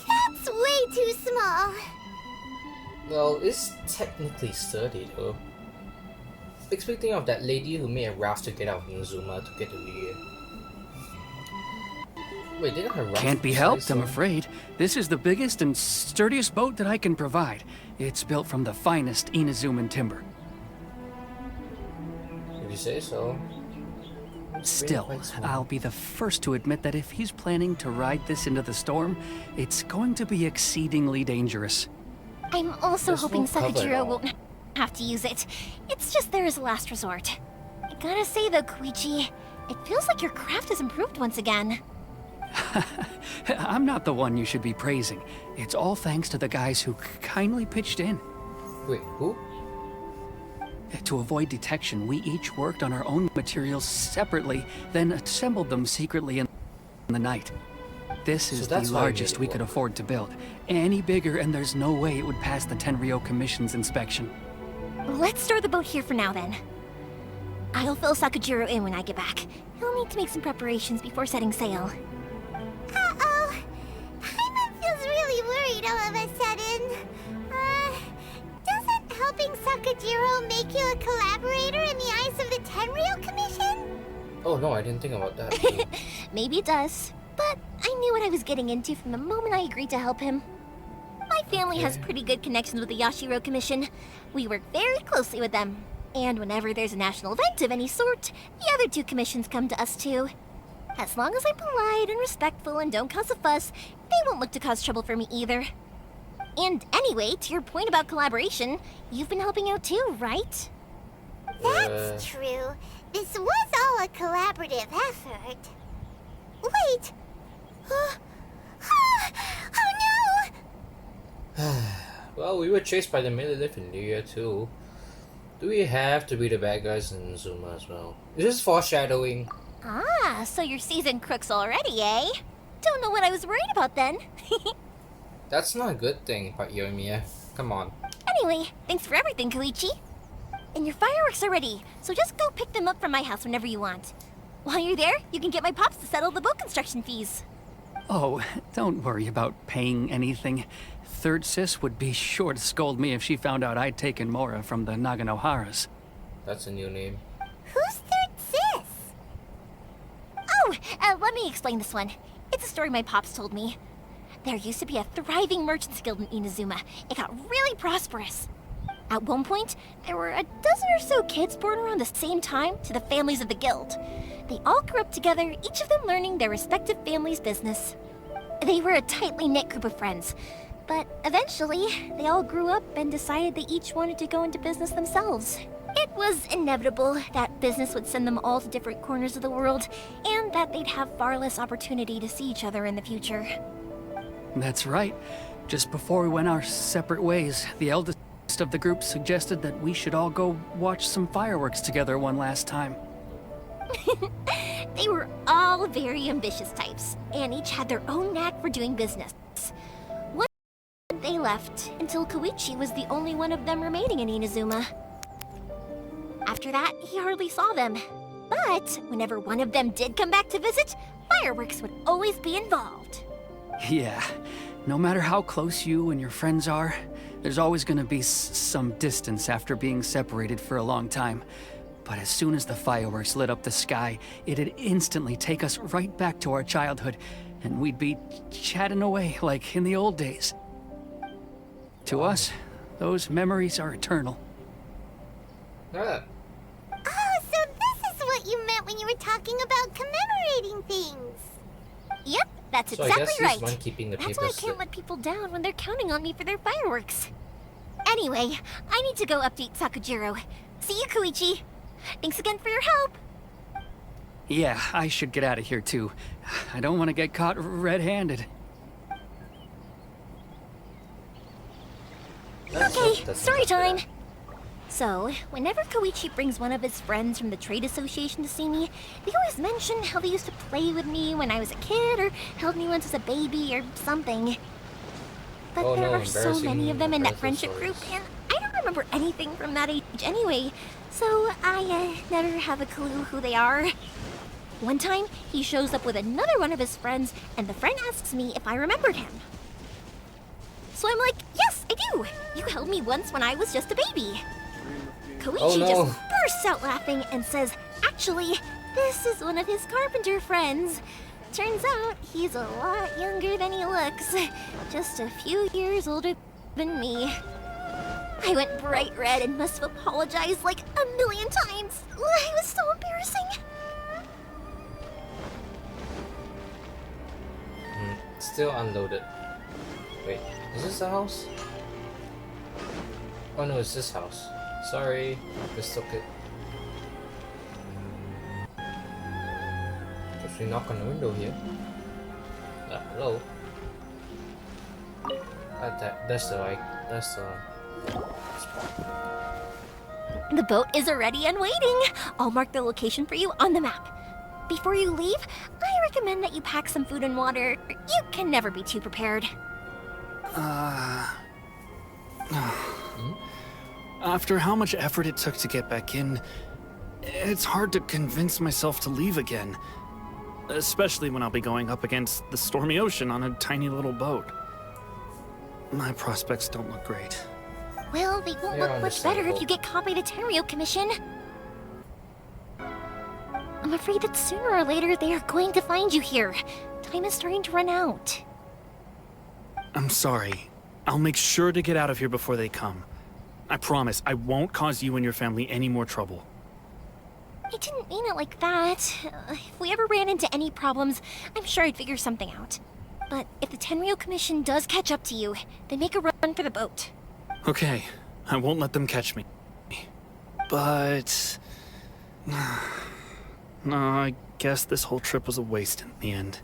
That's way too small. Well, it's technically sturdy though. Speaking of that lady who made a raft to get out of Inazuma to get to Rie. Wait, didn't her raft Can't be helped, I'm afraid. This is the biggest and sturdiest boat that I can provide. It's built from the finest Inazuman timber. Did you say so? It's Still, really quite small. I'll be the first to admit that if he's planning to ride this into the storm, it's going to be exceedingly dangerous. I'm also There's hoping no cover at Sakajiro all. won't have to use it. It's just there as a last resort. I gotta say though, Koichi, it feels like your craft has improved once again. I'm not the one you should be praising. It's all thanks to the guys who kindly pitched in. Wait, who? To avoid detection, we each worked on our own materials separately, then assembled them secretly in the night. This is the that's why you largest made it we could work. afford to build. Any bigger and there's no way it would pass the Tenryo Commission's inspection. Let's store the boat here for now then. I'll fill Sakajiro in when I get back. He'll need to make some preparations before setting sail. Uh-oh. Paimon feels really worried all of a sudden. Doesn't helping Sakajiro make you a collaborator in the eyes of the Tenryo Commission? Oh no, I didn't think about that. Maybe it does, but I knew what I was getting into from the moment I agreed to help him. My family has pretty good connections with the Yashiro Commission. We work very closely with them. And whenever there's a national event of any sort, the other two commissions come to us too. As long as I'm polite and respectful and don't cause a fuss, they won't look to cause trouble for me either. And anyway, to your point about collaboration, you've been helping out too, right? That's true. This was all a collaborative effort. Wait! Oh no! Well, we were chased by the Millilith in Rie too. Do we have to be the bad guys in Zuma as well? Is this foreshadowing? Ah, so you're seasoned crooks already, eh? Don't know what I was worried about then. That's not a good thing, but yoimiya. Come on. Anyway, thanks for everything, Koichi. And your fireworks are ready, so just go pick them up from my house whenever you want. While you're there, you can get my pops to settle the boat construction fees. Oh, don't worry about paying anything. Third Sis would be sure to scold me if she found out I'd taken Mora from the Naganoharas. That's a new name. Who's Third Sis? Oh, let me explain this one. It's a story my pops told me. There used to be a thriving merchants guild in Inazuma. It got really prosperous. At one point, there were a dozen or so kids born around the same time to the families of the guild. They all grew up together, each of them learning their respective family's business. They were a tightly knit group of friends, but eventually, they all grew up and decided they each wanted to go into business themselves. It was inevitable that business would send them all to different corners of the world, and that they'd have far less opportunity to see each other in the future. That's right. Just before we went our separate ways, the eldest of the group suggested that we should all go watch some fireworks together one last time. They were all very ambitious types, and each had their own knack for doing business. One day they left until Koichi was the only one of them remaining in Inazuma. After that, he hardly saw them. But whenever one of them did come back to visit, fireworks would always be involved. Yeah, no matter how close you and your friends are, there's always gonna be some distance after being separated for a long time. But as soon as the fireworks lit up the sky, it'd instantly take us right back to our childhood, and we'd be chatting away like in the old days. To us, those memories are eternal. Ah, Oh, so this is what you meant when you were talking about commemorating things. Yep, that's so I exactly guess he's right. one keeping the That's paper why I slip. can't let people down when they're counting on me for their fireworks. Anyway, I need to go update Sakujiro. See you, Koichi. Thanks again for your help. Yeah, I should get out of here too. I don't want to get caught red-handed. Okay, story time. So, whenever Koichi brings one of his friends from the trade association to see me, they always mention how they used to play with me when I was a kid, or held me once as a baby, or something. But Oh, there no, are so many of them in that embarrassing friendship group, stories. and I don't remember anything from that age anyway, so I never have a clue who they are. One time, he shows up with another one of his friends, and the friend asks me if I remembered him. So I'm like, yes, I do. You held me once when I was just a baby. Koichi Oh, no. just bursts out laughing and says, actually, this is one of his carpenter friends. Turns out he's a lot younger than he looks. Just a few years older than me. I went bright red and must have apologized like a million times. It was so embarrassing. Still unloaded. Wait, is this the house? Oh no, it's this house. Sorry, mistook it. If we knock on the window here. Hello. That's the The boat is already and waiting. I'll mark the location for you on the map. Before you leave, I recommend that you pack some food and water. You can never be too prepared. After how much effort it took to get back in, it's hard to convince myself to leave again. Especially when I'll be going up against the stormy ocean on a tiny little boat. My prospects don't look great. Well, they won't They're look much better if understandable. you get caught by the Tenryo Commission. I'm afraid that sooner or later they are going to find you here. Time is starting to run out. I'm sorry. I'll make sure to get out of here before they come. I promise I won't cause you and your family any more trouble. I didn't mean it like that. If we ever ran into any problems, I'm sure I'd figure something out. But if the Tenryo Commission does catch up to you, then make a run for the boat. Okay, I won't let them catch me. But... no, I guess this whole trip was a waste in the end.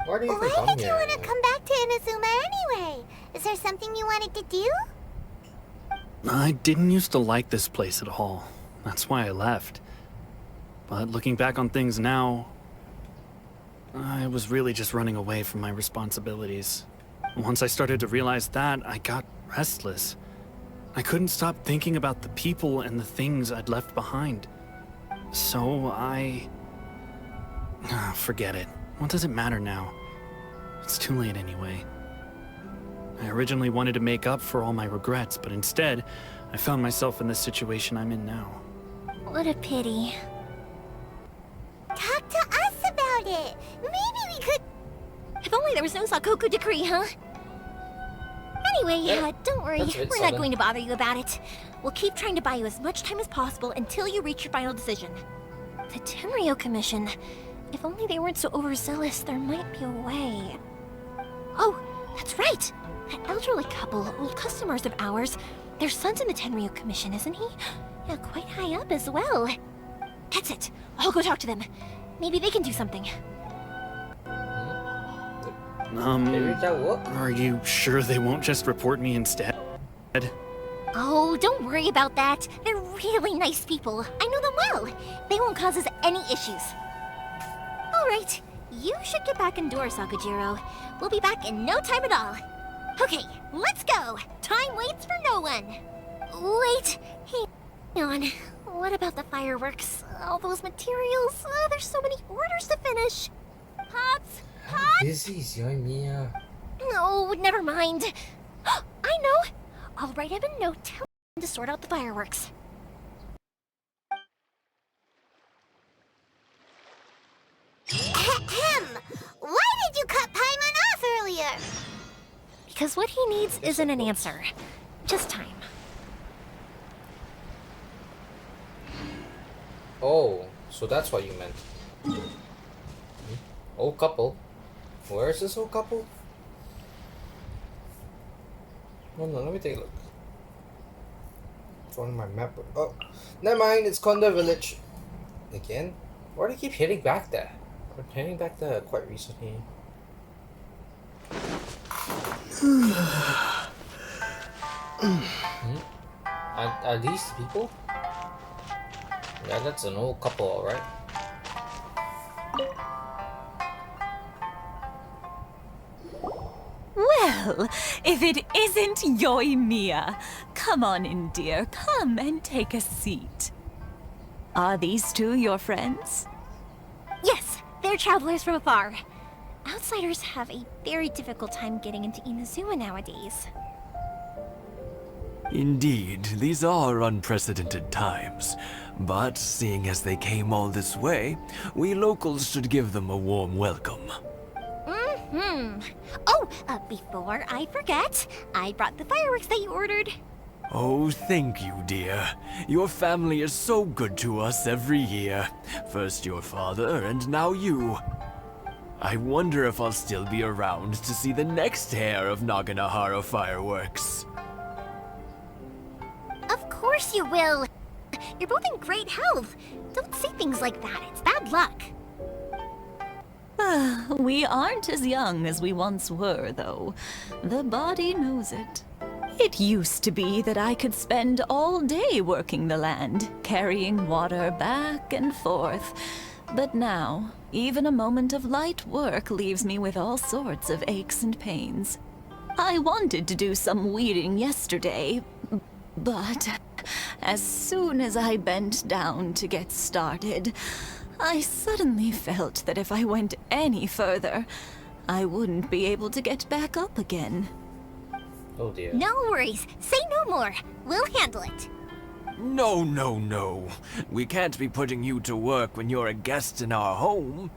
Why do you Why even come did you here? want to come back to Inazuma anyway? Is there something you wanted to do? I didn't used to like this place at all. That's why I left. But looking back on things now, I was really just running away from my responsibilities. Once I started to realize that, I got restless. I couldn't stop thinking about the people and the things I'd left behind. So I... forget it. What does it matter now? It's too late anyway. I originally wanted to make up for all my regrets, but instead, I found myself in the situation I'm in now. What a pity. Talk to us about it. Maybe we could... If only there was no Sakoku decree, huh? Anyway, don't worry. We're not going to bother you about it. We'll keep trying to buy you as much time as possible until you reach your final decision. The Tenryo Commission. If only they weren't so overzealous, there might be a way. Oh, that's right! That elderly couple, old customers of ours. Their son's in the Tenryo Commission, isn't he? Yeah, quite high up as well. That's it. I'll go talk to them. Maybe they can do something. Are you sure they won't just report me instead? Oh, don't worry about that. They're really nice people. I know them well. They won't cause us any issues. Alright, you should get back indoors, Sakujiro. We'll be back in no time at all. Okay, let's go. Time waits for no one. Wait, hang on. What about the fireworks? All those materials? There's so many orders to finish. Pops? Pops? Busy is yoimiya. No, never mind. I know. I'll write him a note telling him to sort out the fireworks. Ahem! Why did you cut Paimon off earlier? Because what he needs isn't an answer. Just time. Oh, so that's what you meant. Old couple. Where is this old couple? No, let me take a look. It's on my map. Oh, never mind. It's Konda Village. Again? Why do I keep heading back there? We're heading back there quite recently. Are these people? Yeah, that's an old couple, alright. Well, if it isn't yoimiya, come on in, dear. Come and take a seat. Are these two your friends? Yes, they're travelers from afar. Outsiders have a very difficult time getting into Inazuma nowadays. Indeed, these are unprecedented times. But seeing as they came all this way, we locals should give them a warm welcome. Oh, before I forget, I brought the fireworks that you ordered. Oh, thank you, dear. Your family is so good to us every year. First your father, and now you. I wonder if I'll still be around to see the next hair of Naganohara fireworks. Of course you will. You're both in great health. Don't say things like that. It's bad luck. We aren't as young as we once were, though. The body knows it. It used to be that I could spend all day working the land, carrying water back and forth. But now, even a moment of light work leaves me with all sorts of aches and pains. I wanted to do some weeding yesterday, but as soon as I bent down to get started, I suddenly felt that if I went any further, I wouldn't be able to get back up again. Oh dear. No worries. Say no more. We'll handle it. No, no, no. We can't be putting you to work when you're a guest in our home.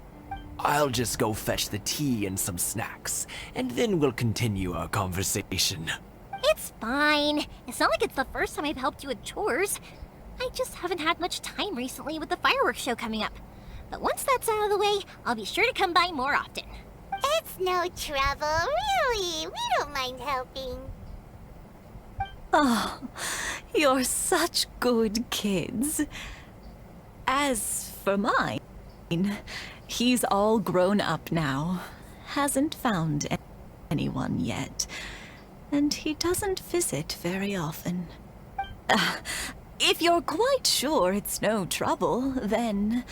I'll just go fetch the tea and some snacks, and then we'll continue our conversation. It's fine. It's not like it's the first time I've helped you with chores. I just haven't had much time recently with the fireworks show coming up. But once that's out of the way, I'll be sure to come by more often. It's no trouble, really. We don't mind helping. Oh, you're such good kids. As for mine, he's all grown up now. Hasn't found anyone yet. And he doesn't visit very often. If you're quite sure it's no trouble, then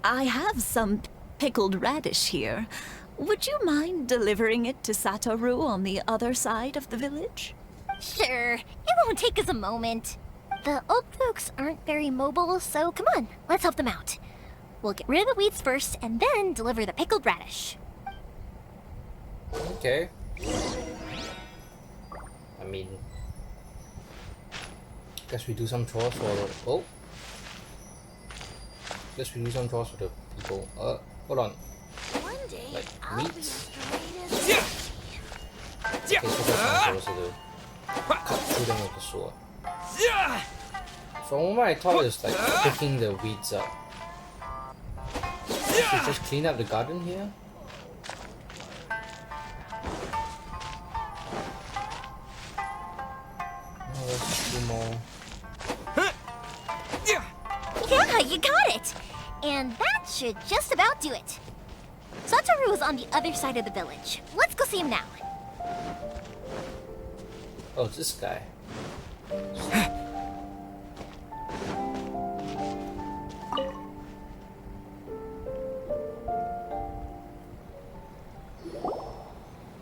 I have some pickled radish here. Would you mind delivering it to Satoru on the other side of the village? Sure. It won't take us a moment. The old folks aren't very mobile, so come on, let's help them out. We'll get rid of the weeds first and then deliver the pickled radish. Okay. I mean, guess we do some chores for the... Oh. Guess we do some chores for the people. Hold on. One day, Like I'll be meat. as great as... Okay, so that's what I'm supposed to do. Cut through them with the sword. From what I thought it's like picking the weeds up. Should we just clean up the garden here? Oh, let's do more. Yeah, you got it! And that should just about do it. Satoru is on the other side of the village. Let's go see him now. Oh, it's this guy.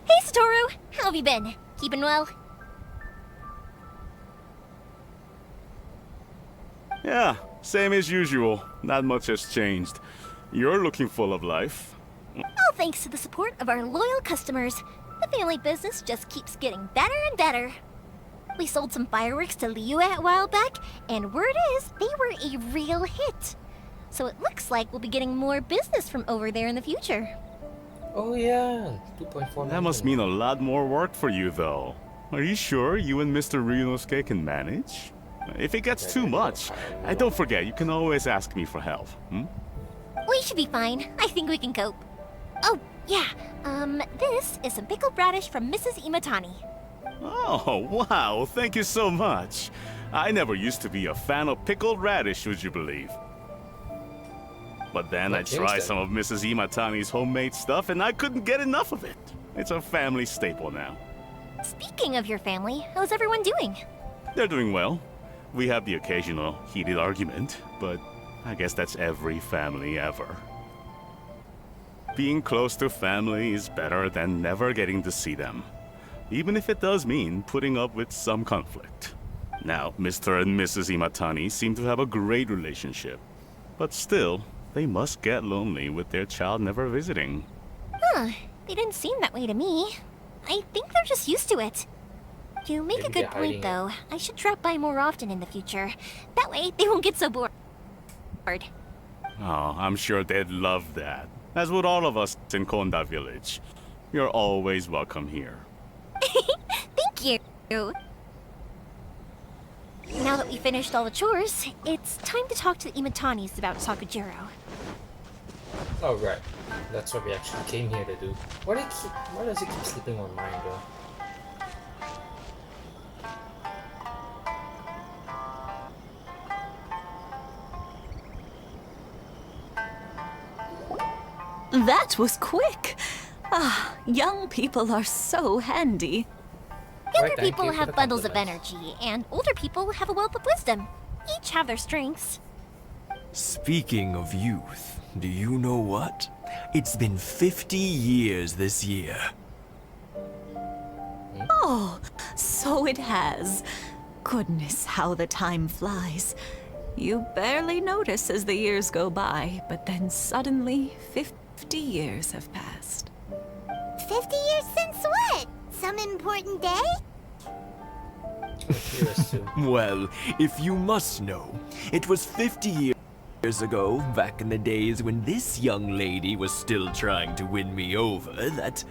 Hey, Satoru! How have you been? Keeping well? Yeah, same as usual. Not much has changed. You're looking full of life. All thanks to the support of our loyal customers, the family business just keeps getting better and better. We sold some fireworks to Liu a while back, and word is they were a real hit. So it looks like we'll be getting more business from over there in the future. Oh yeah, 2.4. That must mean a lot more work for you, though. Are you sure you and Mr. Ryunosuke can manage? If it gets too much, don't forget, you can always ask me for help. We should be fine. I think we can cope. Oh, yeah. This is some pickled radish from Mrs. Imatani. Oh, wow, thank you so much. I never used to be a fan of pickled radish, would you believe? But then I tried some of Mrs. Imatani's homemade stuff and I couldn't get enough of it. It's a family staple now. Speaking of your family, how's everyone doing? They're doing well. We have the occasional heated argument, but I guess that's every family ever. Being close to family is better than never getting to see them, even if it does mean putting up with some conflict. Now, Mr. and Mrs. Imatani seem to have a great relationship, but still, they must get lonely with their child never visiting. Huh, they didn't seem that way to me. I think they're just used to it. You make a good point, though. I should drop by more often in the future. That way, they won't get so bored. Oh, I'm sure they'd love that, as would all of us in Konda Village. You're always welcome here. Thank you. Now that we finished all the chores, it's time to talk to the Imatanis about Sakujiro. Oh right, that's what we actually came here to do. Why does it keep slipping on mine though? That was quick. Ah, young people are so handy. Younger people have bundles of energy, and older people have a wealth of wisdom. Each have their strengths. Speaking of youth, do you know what? It's been 50 years this year. Oh, so it has. Goodness, how the time flies. You barely notice as the years go by, but then suddenly 50 years have passed. 50 years since what? Some important day? Well, if you must know, it was 50 years ago, back in the days when this young lady was still trying to win me over, that...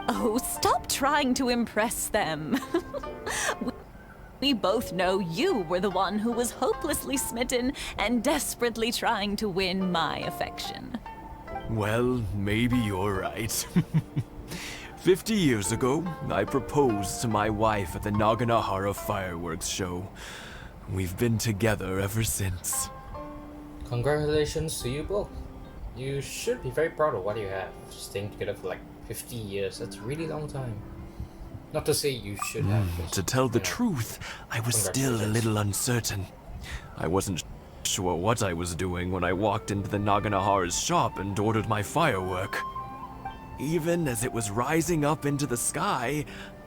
Oh, stop trying to impress them. We both know you were the one who was hopelessly smitten and desperately trying to win my affection. Well, maybe you're right. 50 years ago, I proposed to my wife at the Naganahara fireworks show. We've been together ever since. Congratulations to you both. You should be very proud of what you have. Staying together for like 50 years, that's a really long time. Not to say you should have. To tell the truth, I was still a little uncertain. I wasn't sure what I was doing when I walked into the Naganahara's shop and ordered my firework. Even as it was rising up into the sky,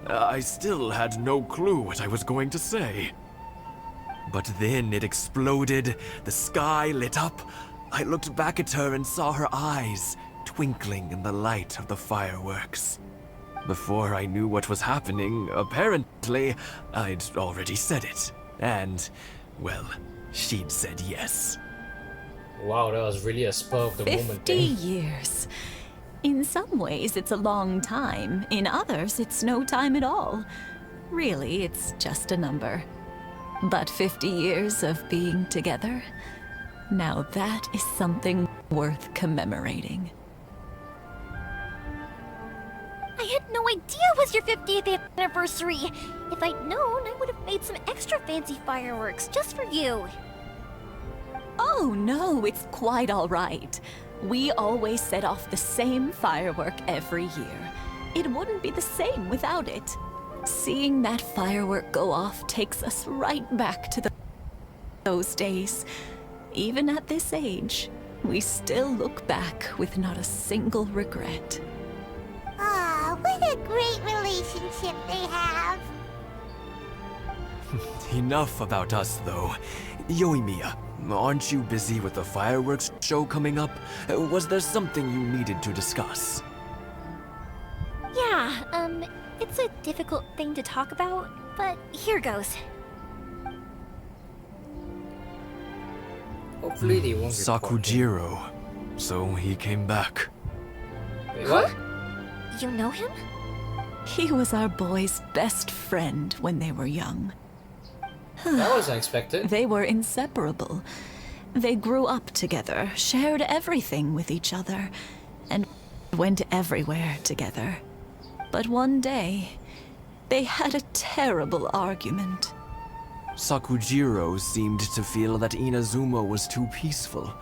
I still had no clue what I was going to say. But then it exploded, the sky lit up. I looked back at her and saw her eyes, twinkling in the light of the fireworks. Before I knew what was happening, apparently, I'd already said it. And, well, she'd said yes. Wow, that was really a spur of the moment 50 thing. years. In some ways, it's a long time. In others, it's no time at all. Really, it's just a number. But 50 years of being together, now that is something worth commemorating. I had no idea it was your 50th anniversary. If I'd known, I would have made some extra fancy fireworks just for you. Oh no, it's quite all right. We always set off the same firework every year. It wouldn't be the same without it. Seeing that firework go off takes us right back to those days. Even at this age, we still look back with not a single regret. Ah, what a great relationship they have. Enough about us, though. Yoimiya, aren't you busy with the fireworks show coming up? Was there something you needed to discuss? Yeah, it's a difficult thing to talk about, but here goes. Hopefully they won't report him. Sakujiro. So he came back. Wait, what? You know him? He was our boy's best friend when they were young. That was unexpected. They were inseparable. They grew up together, shared everything with each other, and went everywhere together. But one day, they had a terrible argument. Sakujiro seemed to feel that Inazuma was too peaceful,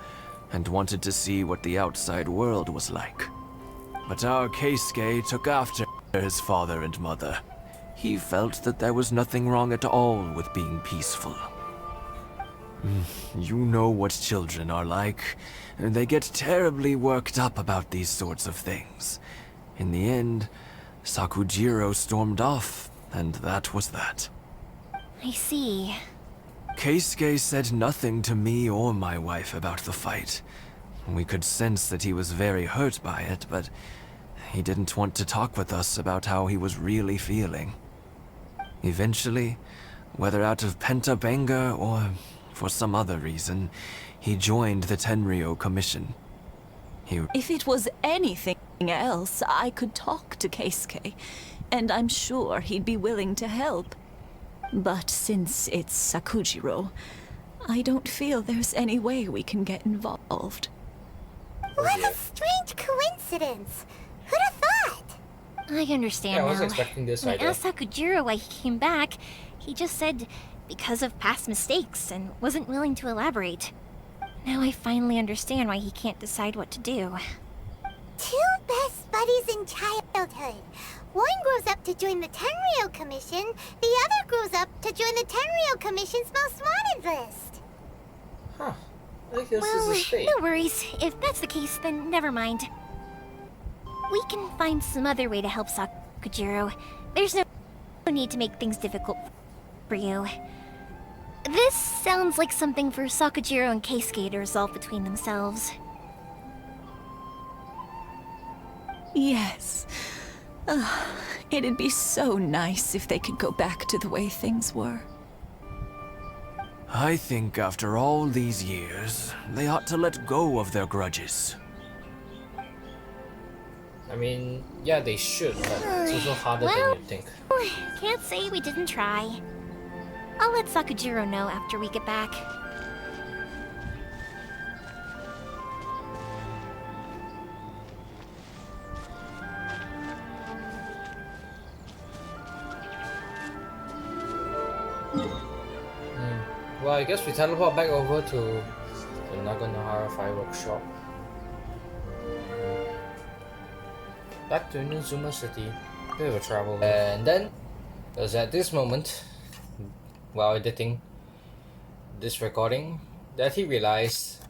and wanted to see what the outside world was like. But our Keisuke took after his father and mother. He felt that there was nothing wrong at all with being peaceful. You know what children are like. They get terribly worked up about these sorts of things. In the end, Sakujiro stormed off, and that was that. I see. Keisuke said nothing to me or my wife about the fight. We could sense that he was very hurt by it, but he didn't want to talk with us about how he was really feeling. Eventually, whether out of pent-up anger or for some other reason, he joined the Tenryo Commission. If it was anything else, I could talk to Keisuke, and I'm sure he'd be willing to help. But since it's Sakujiro, I don't feel there's any way we can get involved. What a strange coincidence. Who'd have thought? I understand Yeah, now. I was expecting this When I idea. asked Sakujiro why he came back, he just said because of past mistakes and wasn't willing to elaborate. Now I finally understand why he can't decide what to do. Two best buddies in childhood. One grows up to join the Tenryo Commission, the other grows up to join the Tenryo Commission's most wanted list. Huh. I guess Well, this is fate. no worries. If that's the case, then never mind. We can find some other way to help Sakujiro. There's no need to make things difficult for you. This sounds like something for Sakujiro and Keisuke to resolve between themselves. Yes. It'd be so nice if they could go back to the way things were. I think after all these years, they ought to let go of their grudges. I mean, yeah, they should, but it's also harder than you think. Can't say we didn't try. I'll let Sakujiro know after we get back. Well, I guess we teleport back over to the Naganohara fireworks shop. Back to Inazuma City. Bit of a travel. And then, it was at this moment, while editing this recording, that he realized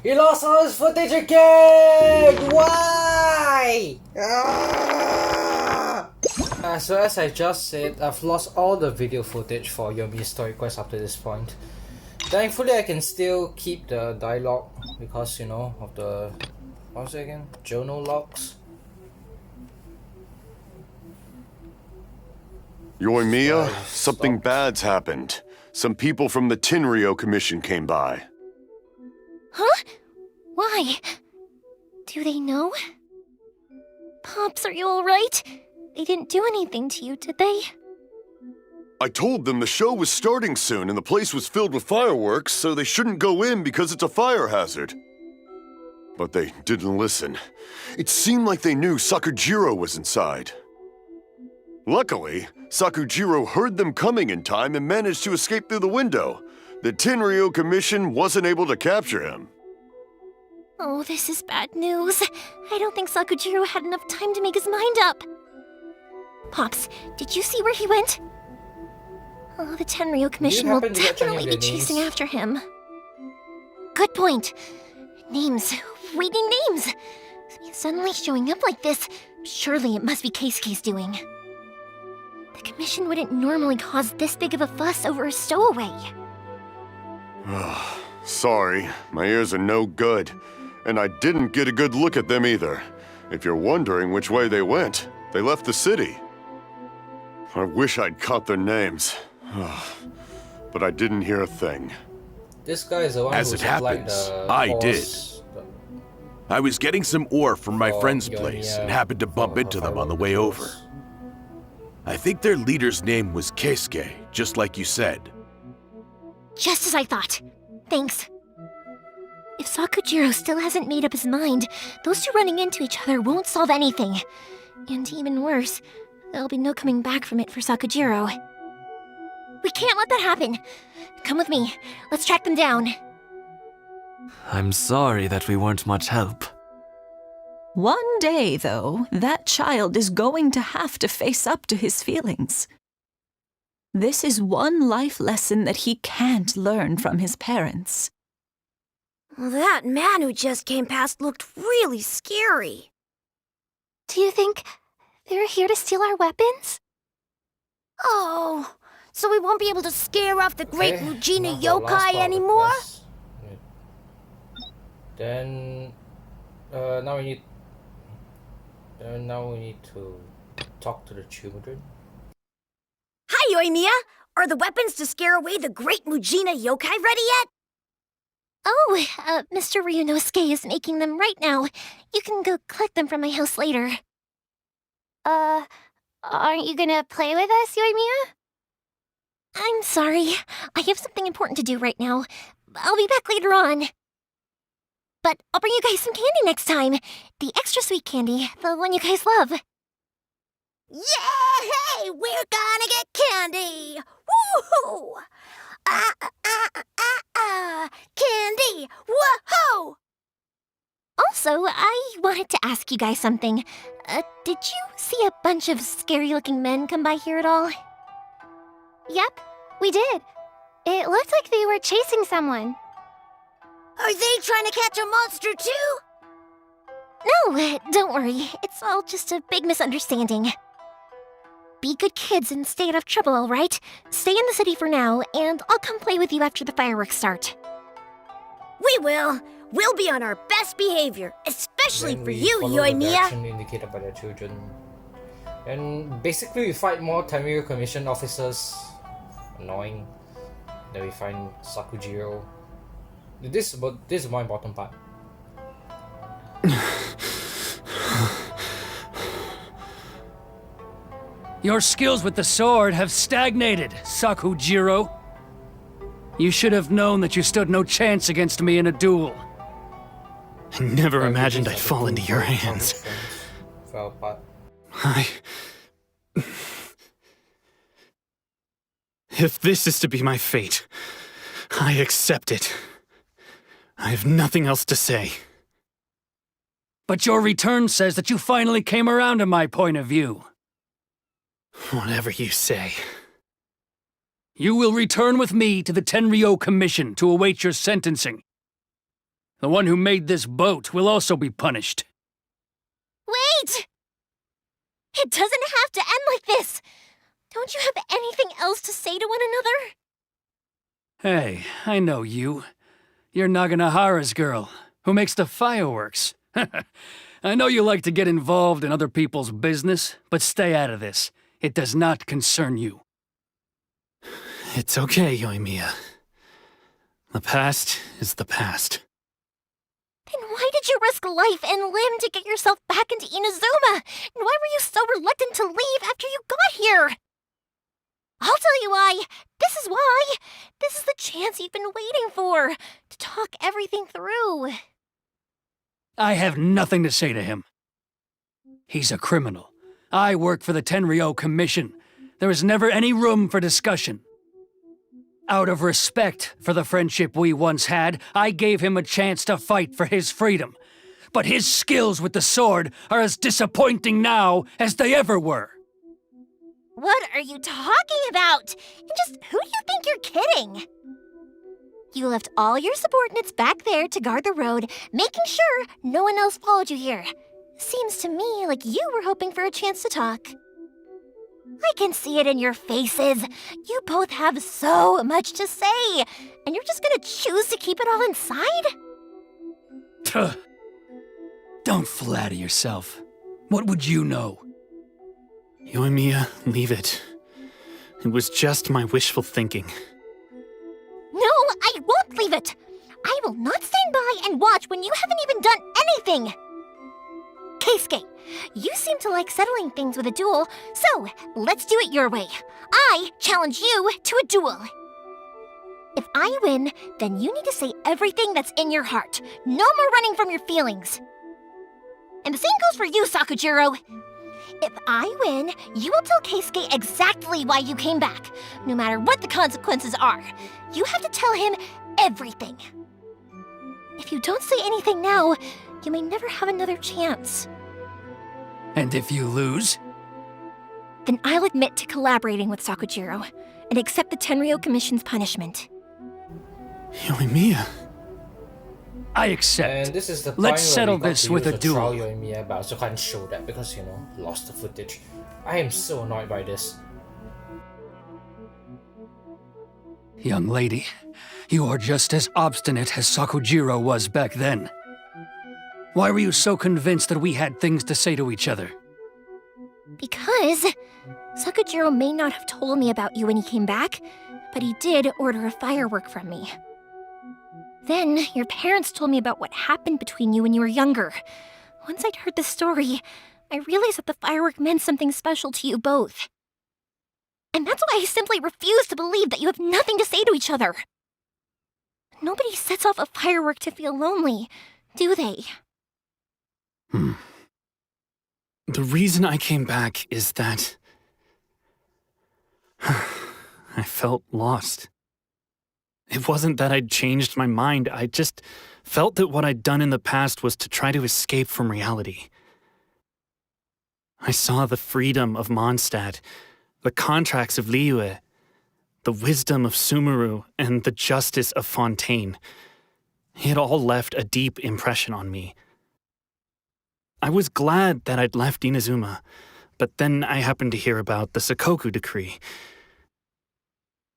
he lost all his footage again! Why? So as I just said, I've lost all the video footage for Yoimiya's story quest up to this point. Thankfully I can still keep the dialogue because, you know, of the What was it again? Jono Locks? Yoimiya, Spies something stopped. bad's happened. Some people from the Tenryo Commission came by. Huh? Why? Do they know? Pops, are you alright? They didn't do anything to you, did they? I told them the show was starting soon and the place was filled with fireworks, so they shouldn't go in because it's a fire hazard. But they didn't listen. It seemed like they knew Sakujiro was inside. Luckily, Sakujiro heard them coming in time and managed to escape through the window. The Tenryo Commission wasn't able to capture him. Oh, this is bad news. I don't think Sakujiro had enough time to make his mind up. Pops, did you see where he went? Oh, the Tenryo Commission will happen to get any of definitely be their chasing names? after him. Good point. Names. Reading names. Suddenly showing up like this, surely it must be Keisuke's doing. The Commission wouldn't normally cause this big of a fuss over a stowaway. Sorry, my ears are no good. And I didn't get a good look at them either. If you're wondering which way they went, they left the city. I wish I'd caught their names. But I didn't hear a thing. This guy is the one As who it supplied happens, the I horse, I was getting some ore from my for friend's Yoimiya place and happened to bump for into them on the fireworks way over. shows. I think their leader's name was Keisuke, just like you said. Just as I thought. Thanks. If Sakujiro still hasn't made up his mind, those two running into each other won't solve anything. And even worse, there'll be no coming back from it for Sakujiro. We can't let that happen. Come with me. Let's track them down. I'm sorry that we weren't much help. One day, though, that child is going to have to face up to his feelings. This is one life lesson that he can't learn from his parents. Well, that man who just came past looked really scary. Do you think they're here to steal our weapons? Oh, so we won't be able to scare off the great Okay, Mujina now for the last yokai part of the anymore? quest. Then, now we need to talk to the children. Hi, Yoimiya! Are the weapons to scare away the great Mujina yokai ready yet? Oh, Mr. Ryunosuke is making them right now. You can go collect them from my house later. Aren't you gonna play with us, Yoimiya? I'm sorry. I have something important to do right now. I'll be back later on. But I'll bring you guys some candy next time. The extra sweet candy, the one you guys love. Yay! We're gonna get candy! Woohoo! Candy! Whoa! Also, I wanted to ask you guys something. Did you see a bunch of scary-looking men come by here at all? Yep, we did. It looked like they were chasing someone. Are they trying to catch a monster too? No, don't worry. It's all just a big misunderstanding. Be good kids and stay out of trouble, all right? Stay in the city for now, and I'll come play with you after the fireworks start. We will. We'll be on our best behavior, especially Then for we you, follow the Yoimiya. direction indicated by the children. And basically we fight more Tenryo Commission officers. Annoying. Then we find Sakujiro. This is the more important part. Your skills with the sword have stagnated, Sakujiro. You should have known that you stood no chance against me in a duel. I never imagined I'd fall into your hands. Fell apart. If this is to be my fate, I accept it. I have nothing else to say. But your return says that you finally came around to my point of view. Whatever you say. You will return with me to the Tenryo Commission to await your sentencing. The one who made this boat will also be punished. Wait! It doesn't have to end like this! Don't you have anything else to say to one another? Hey, I know you. You're Naganohara's girl, who makes the fireworks, I know you like to get involved in other people's business, but stay out of this. It does not concern you. It's okay, Yoimiya. The past is the past. Then why did you risk life and limb to get yourself back into Inazuma? And why were you so reluctant to leave after you got here? I'll tell you why. This is why. This is the chance you've been waiting for, to talk everything through. I have nothing to say to him. He's a criminal. I work for the Tenryou Commission. There is never any room for discussion. Out of respect for the friendship we once had, I gave him a chance to fight for his freedom. But his skills with the sword are as disappointing now as they ever were. What are you talking about? And just who do you think you're kidding? You left all your subordinates back there to guard the road, making sure no one else followed you here. Seems to me like you were hoping for a chance to talk. I can see it in your faces. You both have so much to say, and you're just gonna choose to keep it all inside? Don't flatter yourself. What would you know? Yoimiya, leave it. It was just my wishful thinking. No, I won't leave it! I will not stand by and watch when you haven't even done anything! Keisuke, you seem to like settling things with a duel, so let's do it your way. I challenge you to a duel. If I win, then you need to say everything that's in your heart. No more running from your feelings. And the same goes for you, Sakujiro. If I win, you will tell Keisuke exactly why you came back, no matter what the consequences are. You have to tell him everything. If you don't say anything now, you may never have another chance. And if you lose? Then I'll admit to collaborating with Sakujiro and accept the Tenryou Commission's punishment. Yoimiya. I accept. And this is the point Let's where settle we got this to with use a the trial duel. Yoimiya, but I also can't show that because, lost the footage. I am so annoyed by this. Young lady, you are just as obstinate as Sakujiro was back then. Why were you so convinced that we had things to say to each other? Because Sakujiro may not have told me about you when he came back, but he did order a firework from me. Then, your parents told me about what happened between you when you were younger. Once I'd heard the story, I realized that the firework meant something special to you both. And that's why I simply refuse to believe that you have nothing to say to each other. Nobody sets off a firework to feel lonely, do they? The reason I came back is that I felt lost. It wasn't that I'd changed my mind, I just felt that what I'd done in the past was to try to escape from reality. I saw the freedom of Mondstadt, the contracts of Liyue, the wisdom of Sumeru, and the justice of Fontaine. It all left a deep impression on me. I was glad that I'd left Inazuma, but then I happened to hear about the Sakoku decree.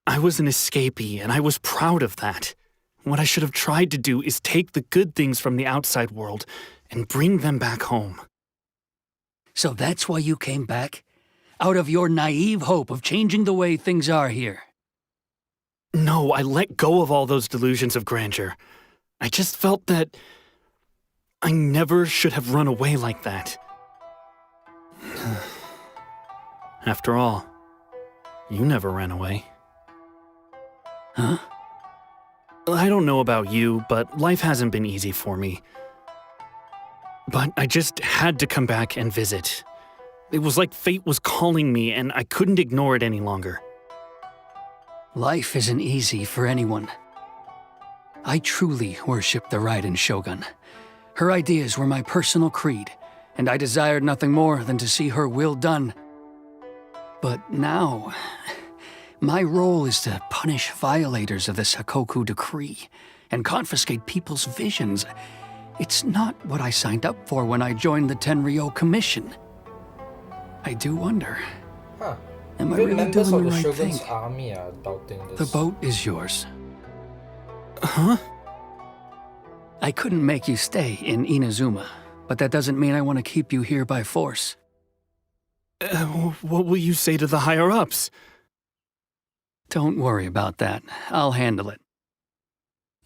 I was an escapee, and I was proud of that. What I should have tried to do is take the good things from the outside world and bring them back home. So that's why you came back? Out of your naive hope of changing the way things are here? No, I let go of all those delusions of grandeur. I just felt that I never should have run away like that. After all, you never ran away. Huh? I don't know about you, but life hasn't been easy for me. But I just had to come back and visit. It was like fate was calling me, and I couldn't ignore it any longer. Life isn't easy for anyone. I truly worship the Raiden Shogun. Her ideas were my personal creed, and I desired nothing more than to see her will done. But now, my role is to punish violators of the Sakoku decree and confiscate people's visions. It's not what I signed up for when I joined the Tenryou Commission. I do wonder, am I Even really members doing of the the right Shogun's thing? army are doubting this. The boat is yours. Huh? I couldn't make you stay in Inazuma, but that doesn't mean I want to keep you here by force. What will you say to the higher-ups? Don't worry about that. I'll handle it.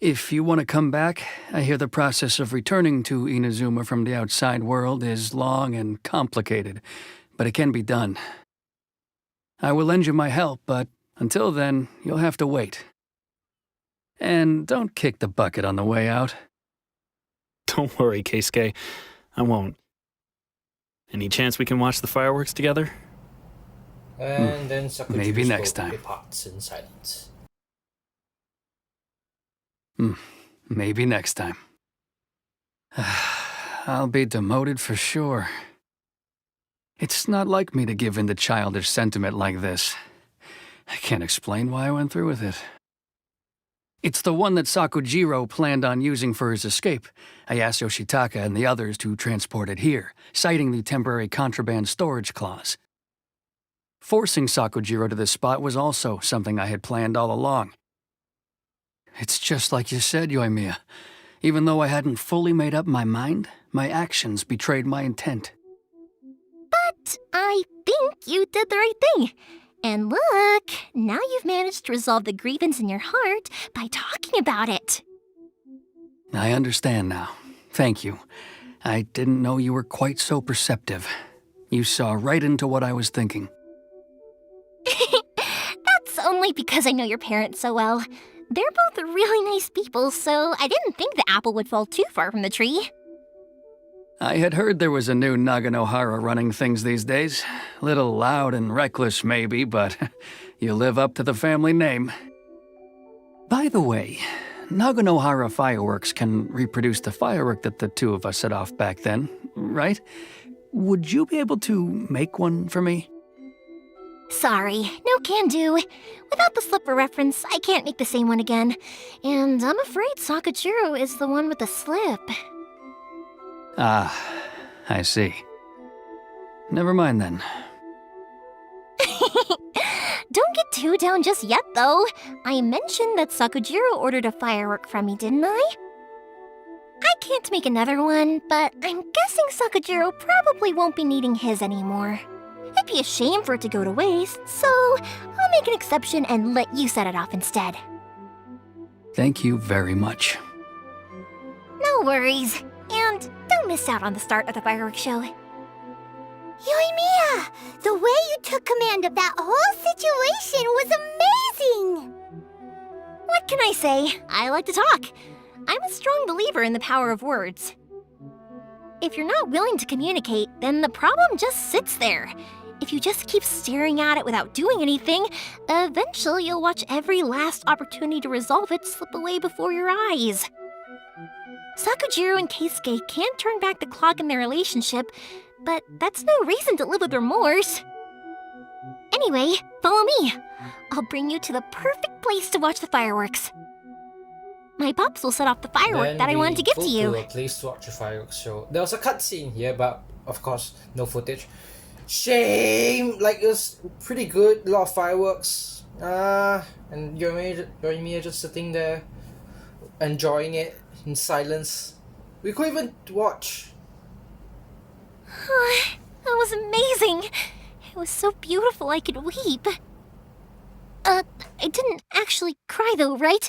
If you want to come back, I hear the process of returning to Inazuma from the outside world is long and complicated, but it can be done. I will lend you my help, but until then, you'll have to wait. And don't kick the bucket on the way out. Don't worry, Keisuke. I won't. Any chance we can watch the fireworks together? And then Sakura Maybe next time. departs in silence. Maybe next time. I'll be demoted for sure. It's not like me to give in to childish sentiment like this. I can't explain why I went through with it. It's the one that Sakujiro planned on using for his escape. I asked Yoshitaka and the others to transport it here, citing the temporary contraband storage clause. Forcing Sakujiro to this spot was also something I had planned all along. It's just like you said, Yoimiya. Even though I hadn't fully made up my mind, my actions betrayed my intent. But I think you did the right thing. And look, now you've managed to resolve the grievance in your heart by talking about it. I understand now. Thank you. I didn't know you were quite so perceptive. You saw right into what I was thinking. That's only because I know your parents so well. They're both really nice people, so I didn't think the apple would fall too far from the tree. I had heard there was a new Naganohara running things these days. Little loud and reckless, maybe, but you live up to the family name. By the way, Naganohara fireworks can reproduce the firework that the two of us set off back then, right? Would you be able to make one for me? Sorry, no can do. Without the slipper reference, I can't make the same one again. And I'm afraid Sakujiro is the one with the slip. Ah, I see. Never mind then. Don't get too down just yet, though. I mentioned that Sakujiro ordered a firework from me, didn't I? I can't make another one, but I'm guessing Sakujiro probably won't be needing his anymore. It'd be a shame for it to go to waste, so I'll make an exception and let you set it off instead. Thank you very much. No worries. And don't miss out on the start of the fireworks show. Yoimiya, the way you took command of that whole situation was amazing! What can I say? I like to talk. I'm a strong believer in the power of words. If you're not willing to communicate, then the problem just sits there. If you just keep staring at it without doing anything, eventually you'll watch every last opportunity to resolve it slip away before your eyes. Sakujiro and Keisuke can't turn back the clock in their relationship, but that's no reason to live with remorse. Anyway, follow me. I'll bring you to the perfect place to watch the fireworks. My pops will set off the firework that I wanted to give to you. To a place to watch the fireworks show. There was a cutscene here, but of course, no footage. Shame! Like, it was pretty good, a lot of fireworks. And Yoimiya just sitting there, enjoying it in silence. We could even watch. That was amazing. It was so beautiful I could weep. I didn't actually cry though, right?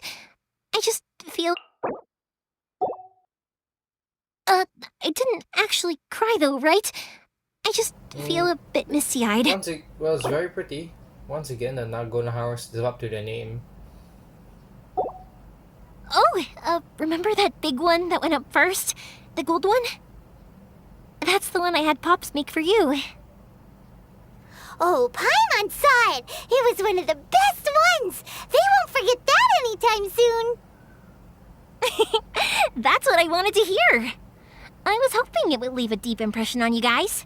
I just feel... I didn't actually cry though, right? I just feel a bit misty-eyed. Well, it's very pretty. Once again, the Naganoharas live up to their name. Oh, remember that big one that went up first? The gold one? That's the one I had Pops make for you. Oh, Paimon saw it! It was one of the best ones! They won't forget that anytime soon! That's what I wanted to hear. I was hoping it would leave a deep impression on you guys.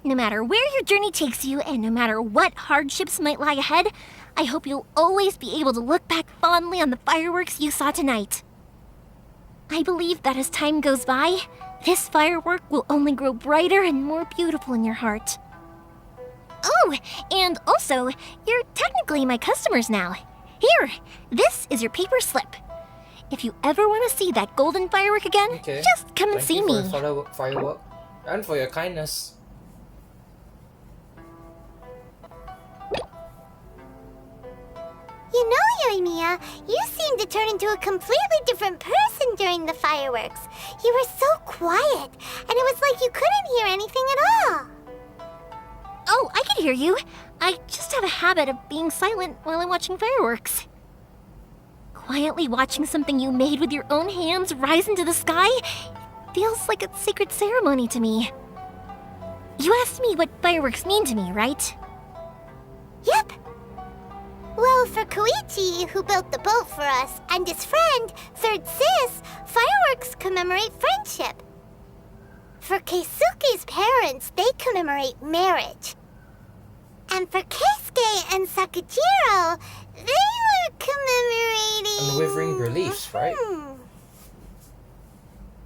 No matter where your journey takes you, and no matter what hardships might lie ahead, I hope you'll always be able to look back fondly on the fireworks you saw tonight. I believe that as time goes by, this firework will only grow brighter and more beautiful in your heart. Oh, and also, you're technically my customers now. Here, this is your paper slip. If you ever want to see that golden firework again, Okay. just come and Thank see you me. for your firework and for your kindness. You know, Yoimiya, you seemed to turn into a completely different person during the fireworks. You were so quiet, and it was like you couldn't hear anything at all. Oh, I can hear you. I just have a habit of being silent while I'm watching fireworks. Quietly watching something you made with your own hands rise into the sky feels like a sacred ceremony to me. You asked me what fireworks mean to me, right? Yep. Well, for Koichi, who built the boat for us, and his friend, Third Sis, fireworks commemorate friendship. For Keisuke's parents, they commemorate marriage. And for Keisuke and Sakujiro, they were commemorating... Unwavering beliefs, right?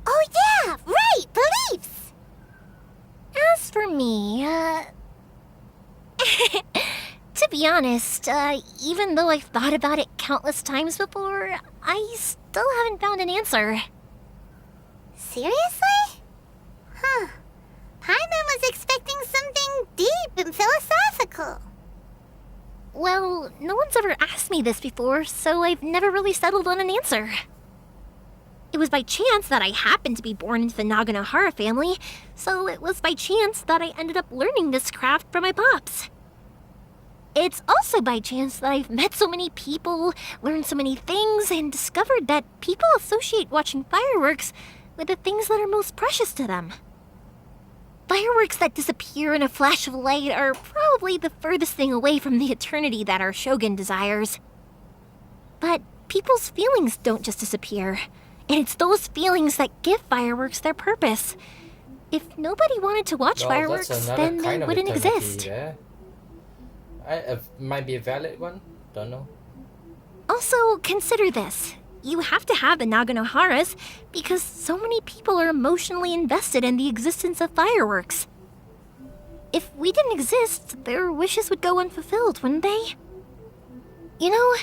Oh yeah, right, beliefs! As for me, to be honest, even though I've thought about it countless times before, I still haven't found an answer. Seriously? Huh. Paimon was expecting something deep and philosophical. Well, no one's ever asked me this before, so I've never really settled on an answer. It was by chance that I happened to be born into the Naganohara family, so it was by chance that I ended up learning this craft from my pops. It's also by chance that I've met so many people, learned so many things, and discovered that people associate watching fireworks with the things that are most precious to them. Fireworks that disappear in a flash of light are probably the furthest thing away from the eternity that our shogun desires. But people's feelings don't just disappear, and it's those feelings that give fireworks their purpose. If nobody wanted to watch fireworks, then they wouldn't exist. Yeah. Might be a valid one, don't know. Also, consider this. You have to have the Naganoharas because so many people are emotionally invested in the existence of fireworks. If we didn't exist, their wishes would go unfulfilled, wouldn't they? You know,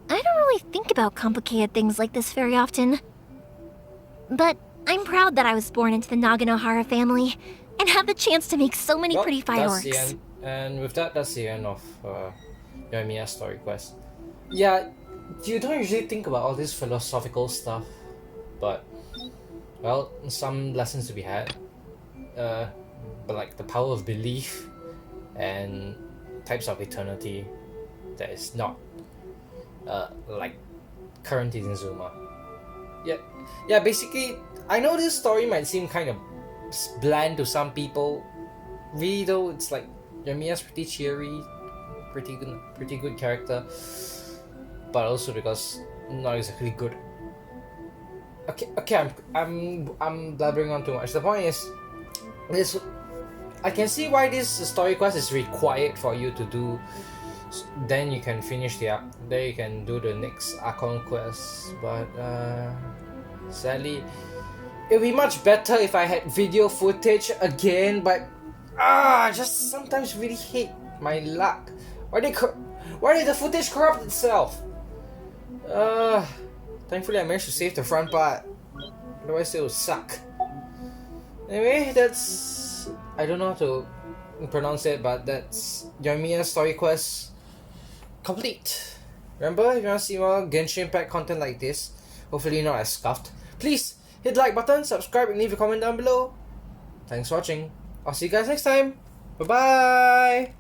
I don't really think about complicated things like this very often. But I'm proud that I was born into the Naganohara family and have the chance to make so many pretty fireworks. That's the end. And with that, that's the end of Yoimiya's story quest. Yeah, you don't usually think about all this philosophical stuff, but, well, some lessons to be had. But like the power of belief and types of eternity that is not like current in Zuma. Yeah, basically, I know this story might seem kind of bland to some people. Really though, it's like Yoimiya's pretty cheery, pretty good character, but also because not exactly good. Okay, I'm blabbering on too much. The point is, this I can see why this story quest is required for you to do. Then you can finish the arc. Then you can do the next Archon quest. But sadly, it would be much better if I had video footage again. But I just sometimes really hate my luck. Why did the footage corrupt itself? Thankfully I managed to save the front part. Otherwise it would suck. Anyway, that's... I don't know how to pronounce it, but that's Yoimiya's story quest complete. Remember, if you want to see more Genshin Impact content like this, hopefully not as scuffed, please hit the like button, subscribe, and leave a comment down below. Thanks for watching. I'll see you guys next time. Bye bye.